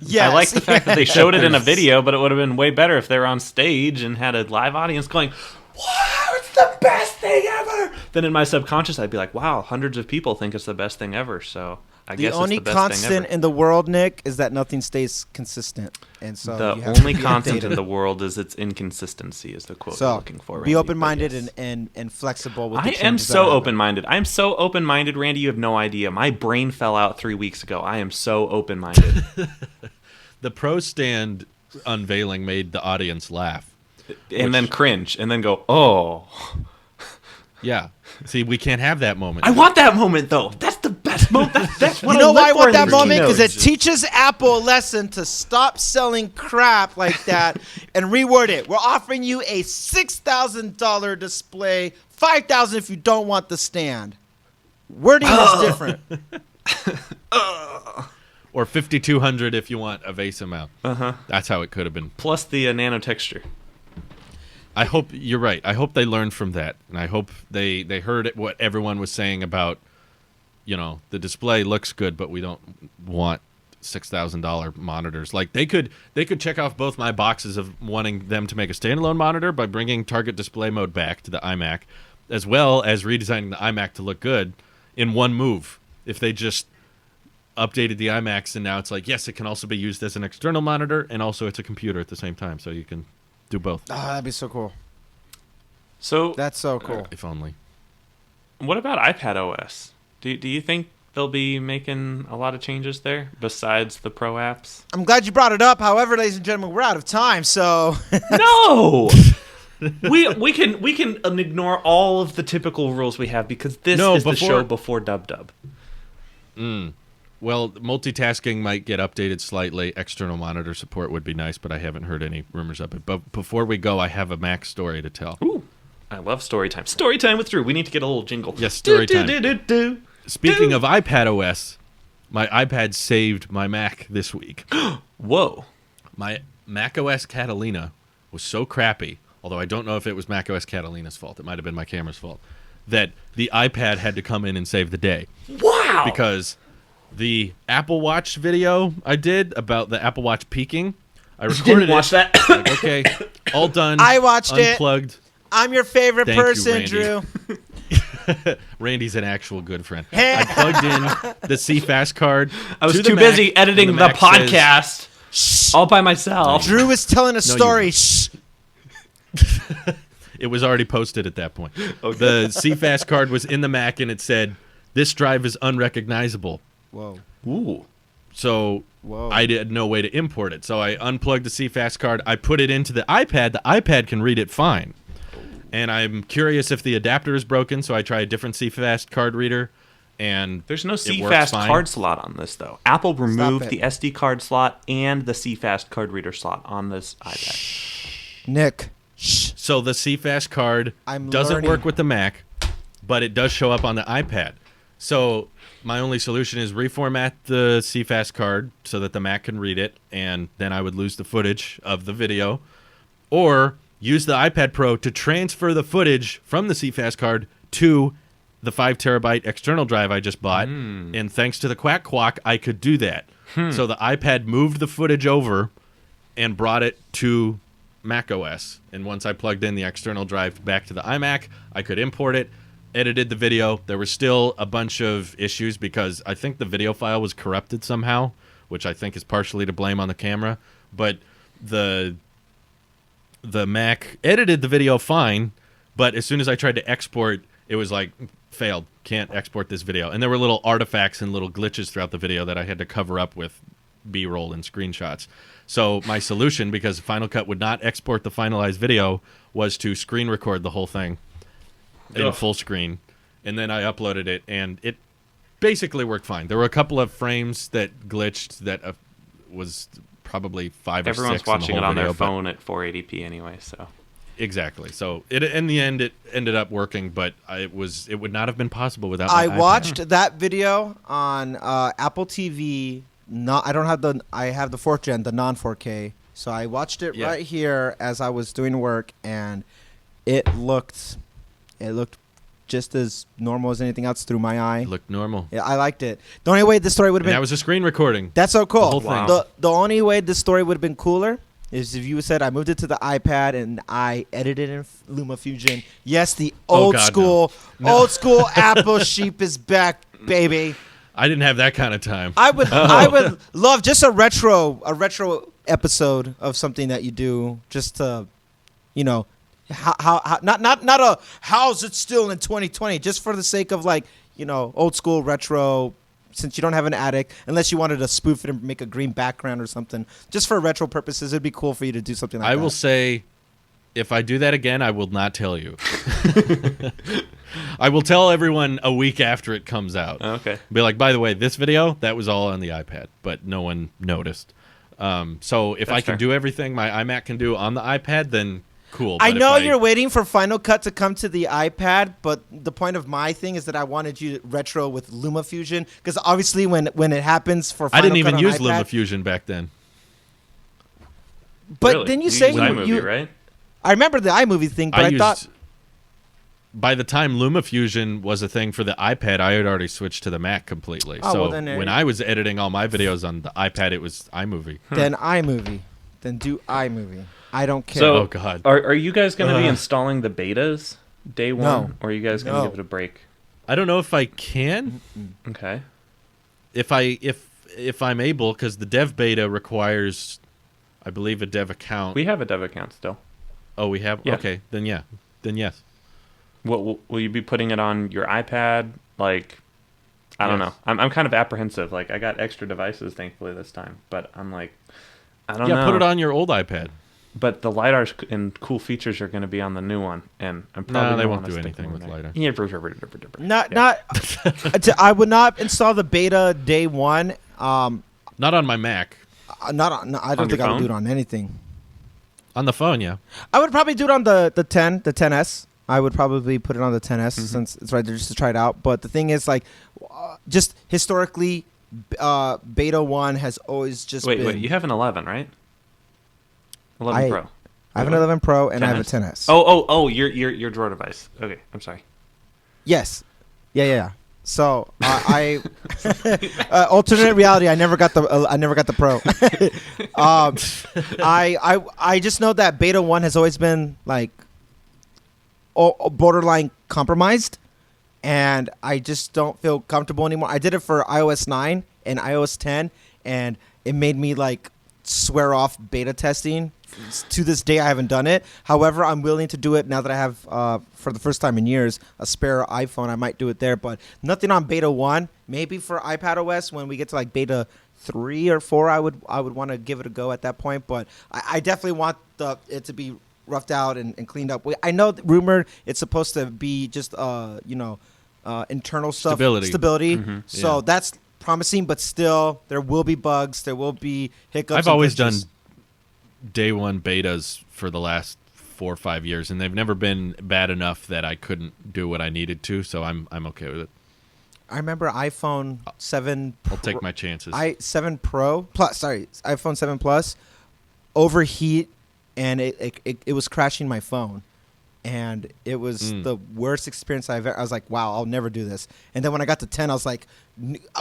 Yeah. I like the fact that they showed it in a video, but it would have been way better if they were on stage and had a live audience going, wow, it's the best thing ever. Then in my subconscious, I'd be like, wow, hundreds of people think it's the best thing ever. So I guess only it's the best constant thing ever. in the world, Nick, is that nothing stays consistent, and so The you have to only be constant updated. in the world is its inconsistency, is the quote So I'm looking for. be Randy, open-minded but yes. and flexible with. I the am changes that so happen. open-minded. I'm so open-minded, Randy. You have no idea. My brain fell out 3 weeks ago. I am so open-minded. The Pro Stand unveiling made the audience laugh. And then cringe, and then go, oh. Yeah. See, we can't have that moment. I want that moment, though. That's the best moment. That's what You know why I want that in moment? Because it keynotes. teaches Apple a lesson to stop selling crap like that and reword it. We're offering you a $6,000 display, $5,000 if you don't want the stand. Wording is different. Or 5,200 if you want a VESA mount. Uh-huh. That's how it could have been. Plus the nano texture. I hope you're right. I hope they learned from that, and I hope they heard what everyone was saying about, the display looks good, but we don't want $6,000 monitors. Like they could check off both my boxes of wanting them to make a standalone monitor by bringing target display mode back to the iMac, as well as redesigning the iMac to look good in one move. If they just updated the iMacs, and now it's like, yes, it can also be used as an external monitor, and also it's a computer at the same time, so you can do both. Oh, that'd be so cool. So That's so cool. If only. what about iPad OS? Do you think they'll be making a lot of changes there besides the Pro apps? I'm glad you brought it up. However, ladies and gentlemen, we're out of time, so No. we can ignore all of the typical rules we have because this is the show before Dub Dub. Well, multitasking might get updated slightly. External monitor support would be nice, but I haven't heard any rumors of it. But before we go, I have a Mac story to tell. Ooh, I love story time. Story time with Drew. We need to get a little jingle. Yes, story time. Speaking of iPad OS, my iPad saved my Mac this week. Whoa. My Mac OS Catalina was so crappy, although I don't know if it was Mac OS Catalina's fault. It might have been my camera's fault, that the iPad had to come in and save the day. Wow. Because the Apple Watch video I did about the Apple Watch peaking, I recorded watch that. Like, okay, all done. I watched it. Unplugged. I'm your favorite Thank you, person, Randy. Drew. Randy's an actual good friend. I plugged in the CFast card. I was to the too Mac, busy and editing the Mac says- podcast Shh. all by myself. Drew is telling a you story. weren't. Shh. It was already posted at that point. The CFast card was in the Mac, and it said, "This drive is unrecognizable." Whoa. Ooh. So Whoa. I had no way to import it. So I unplugged the CFast card. I put it into the iPad. The iPad can read it fine. And I'm curious if the adapter is broken, so I try a different CFast card reader. And There's no it works CFast fine. card slot on this, though. Apple removed it. the SD card slot and the CFast card reader slot on this iPad. Nick. Shh. So the CFast card I'm doesn't learning. work with the Mac, but it does show up on the iPad. So my only solution is reformat the CFast card so that the Mac can read it, and then I would lose the footage of the video. Or use the iPad Pro to transfer the footage from the CFast card to the 5 terabyte external drive I just bought. And thanks to the Quack Quack, I could do that. So the iPad moved the footage over and brought it to Mac OS. And once I plugged in the external drive back to the iMac, I could import it, edited the video. There were still a bunch of issues because I think the video file was corrupted somehow, which I think is partially to blame on the camera. But the Mac edited the video fine, but as soon as I tried to export, it was like, failed, can't export this video. And there were little artifacts and little glitches throughout the video that I had to cover up with B-roll and screenshots. So my solution, because Final Cut would not export the finalized video, was to screen record the whole thing in full screen. And then I uploaded it, and it basically worked fine. There were a couple of frames that glitched that was probably 5 or 6. Everyone's watching in it the whole on their video, but- phone at 480p anyway, so. Exactly. So in the end, it ended up working, but it would not have been possible without. I my iPad. watched that video on Apple TV. I have the 4th gen, the non 4K. So I watched it Yeah. right here as I was doing work, and it looked just as normal as anything else through my eye. It looked normal. Yeah, I liked it. The only way this story would have And been that was a screen recording. that's so cool. the whole thing. Wow. The only way this story would have been cooler is if you said I moved it to the iPad and I edited in LumaFusion. Yes, the old God, school, no. old school Apple sheep is back, baby. I didn't have that kind of time. I would love just a retro episode of something that you do just to, how not a how's it still in 2020, just for the sake of old school retro. Since you don't have an attic, unless you wanted to spoof it and make a green background or something, just for retro purposes, it'd be cool for you to do something like that. I will say, if I do that again, I will not tell you. I will tell everyone a week after it comes out. Okay. Be like, by the way, this video, that was all on the iPad, but no one noticed. So if I can fair. do everything my iMac can do on the iPad, then cool. I But know if you're waiting for Final Cut to come to the iPad, but the point of my thing is that I wanted you to retro with LumaFusion, because obviously when it happens for I Final didn't Cut even on use iPad, LumaFusion back then. But Really? then you use say iMovie, right? I remember the iMovie thing, but I thought By the time LumaFusion was a thing for the iPad, I had already switched to the Mac completely. Oh, so well, then when I was editing all my videos on the iPad, it was iMovie. then iMovie, then do iMovie. I don't care. So, Oh, God. Are you guys going to be Ugh. installing the betas day one? No. Or are you guys going to No. give it a break? I don't know if I can. Okay. if I'm able, because the dev beta requires, I believe, a dev account. We have a dev account still. Oh, we have. Yeah. Okay, then yes. Will you be putting it on your iPad? Like, I don't know. I'm kind of apprehensive. Like, I got extra devices, thankfully, this time. But I'm like, I don't know. Yeah, put it on your old iPad. But the LiDAR and cool features are going to be on the new one. And I'm probably No, they gonna won't wanna do stick anything them with on there. LiDAR. Not. I would not install the beta day one. Not on my Mac. I don't On think your I would do it phone? on anything. On the phone, yeah. I would probably do it on the 10s. I would probably put it on the 10s since it's right there just to try it out. But the thing is, like, just historically, beta 1 has always just been... Wait, you have an 11, right? 11 Pro. I have an 11 Pro and I have a 10S. 10s. Oh, your drawer device. Okay, I'm sorry. Yes. Yeah. So I alternate reality. I never got the Pro. I just know that beta 1 has always been like borderline compromised, and I just don't feel comfortable anymore. I did it for iOS 9 and iOS 10, and it made me like swear off beta testing. To this day, I haven't done it. However, I'm willing to do it now that I have, for the first time in years, a spare iPhone. I might do it there, but nothing on beta 1. Maybe for iPadOS when we get to like beta 3 or 4, I would want to give it a go at that point. But I definitely want it to be roughed out and cleaned up. I know rumored it's supposed to be just internal stuff, stability. Mm-hmm. So that's promising, but still there will be bugs, there will be hiccups. I've always done day one betas for the last 4 or 5 years, and they've never been bad enough that I couldn't do what I needed to. So I'm okay with it. I remember iPhone 7. I'll take my chances. iPhone 7 Plus overheat, and it was crashing my phone, and it was the worst experience I've ever. I was like, wow, I'll never do this. And then when I got to 10, I was like,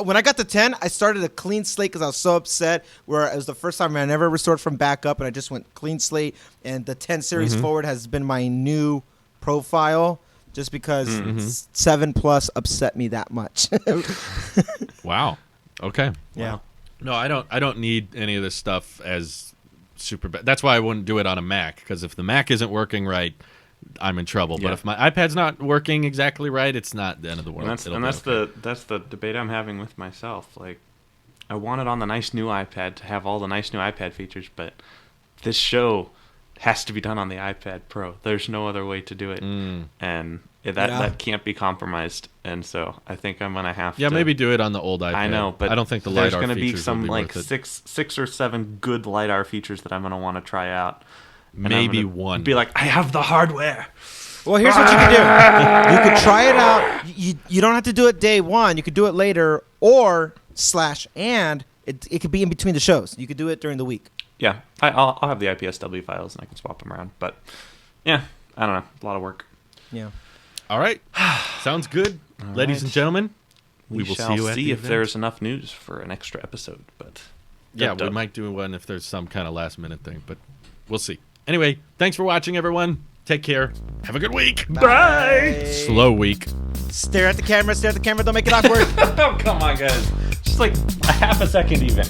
when I got to 10, I started a clean slate because I was so upset. Where it was the first time I never restored from backup, and I just went clean slate. And the 10 series forward has been my new profile, just because 7 Plus upset me that much. Wow. Okay. Yeah. Wow. No, I don't need any of this stuff as super bad. That's why I wouldn't do it on a Mac, because if the Mac isn't working right, I'm in trouble. Yeah. But if my iPad's not working exactly right, it's not the end of the world. And that's the debate I'm having with myself. Like, I want it on the nice new iPad to have all the nice new iPad features, but this show has to be done on the iPad Pro. There's no other way to do it, and that can't be compromised. And so I think I'm gonna have to. Yeah, maybe do it on the old iPad. I know, but I don't think the there's LiDAR gonna be features some will be like worth it. six or seven good LiDAR features that I'm gonna want to try out. And Maybe I'm gonna one. Be like, I have the hardware. Well, here's what you can do. You could try it out. You don't have to do it day one. You could do it later, and it could be in between the shows. You could do it during the week. Yeah, I'll have the IPSW files and I can swap them around. But yeah, I don't know, a lot of work. Yeah. All right. Sounds good. All Ladies right. and gentlemen, we will shall see you at the if event. there's enough news for an extra episode. But Yeah, we might do one if there's some kind of last minute thing, but we'll see. Anyway, thanks for watching, everyone. Take care. Have a good week. Bye. Slow week. Stare at the camera. Don't make it awkward. Oh, come on, guys. Just like a half a second even.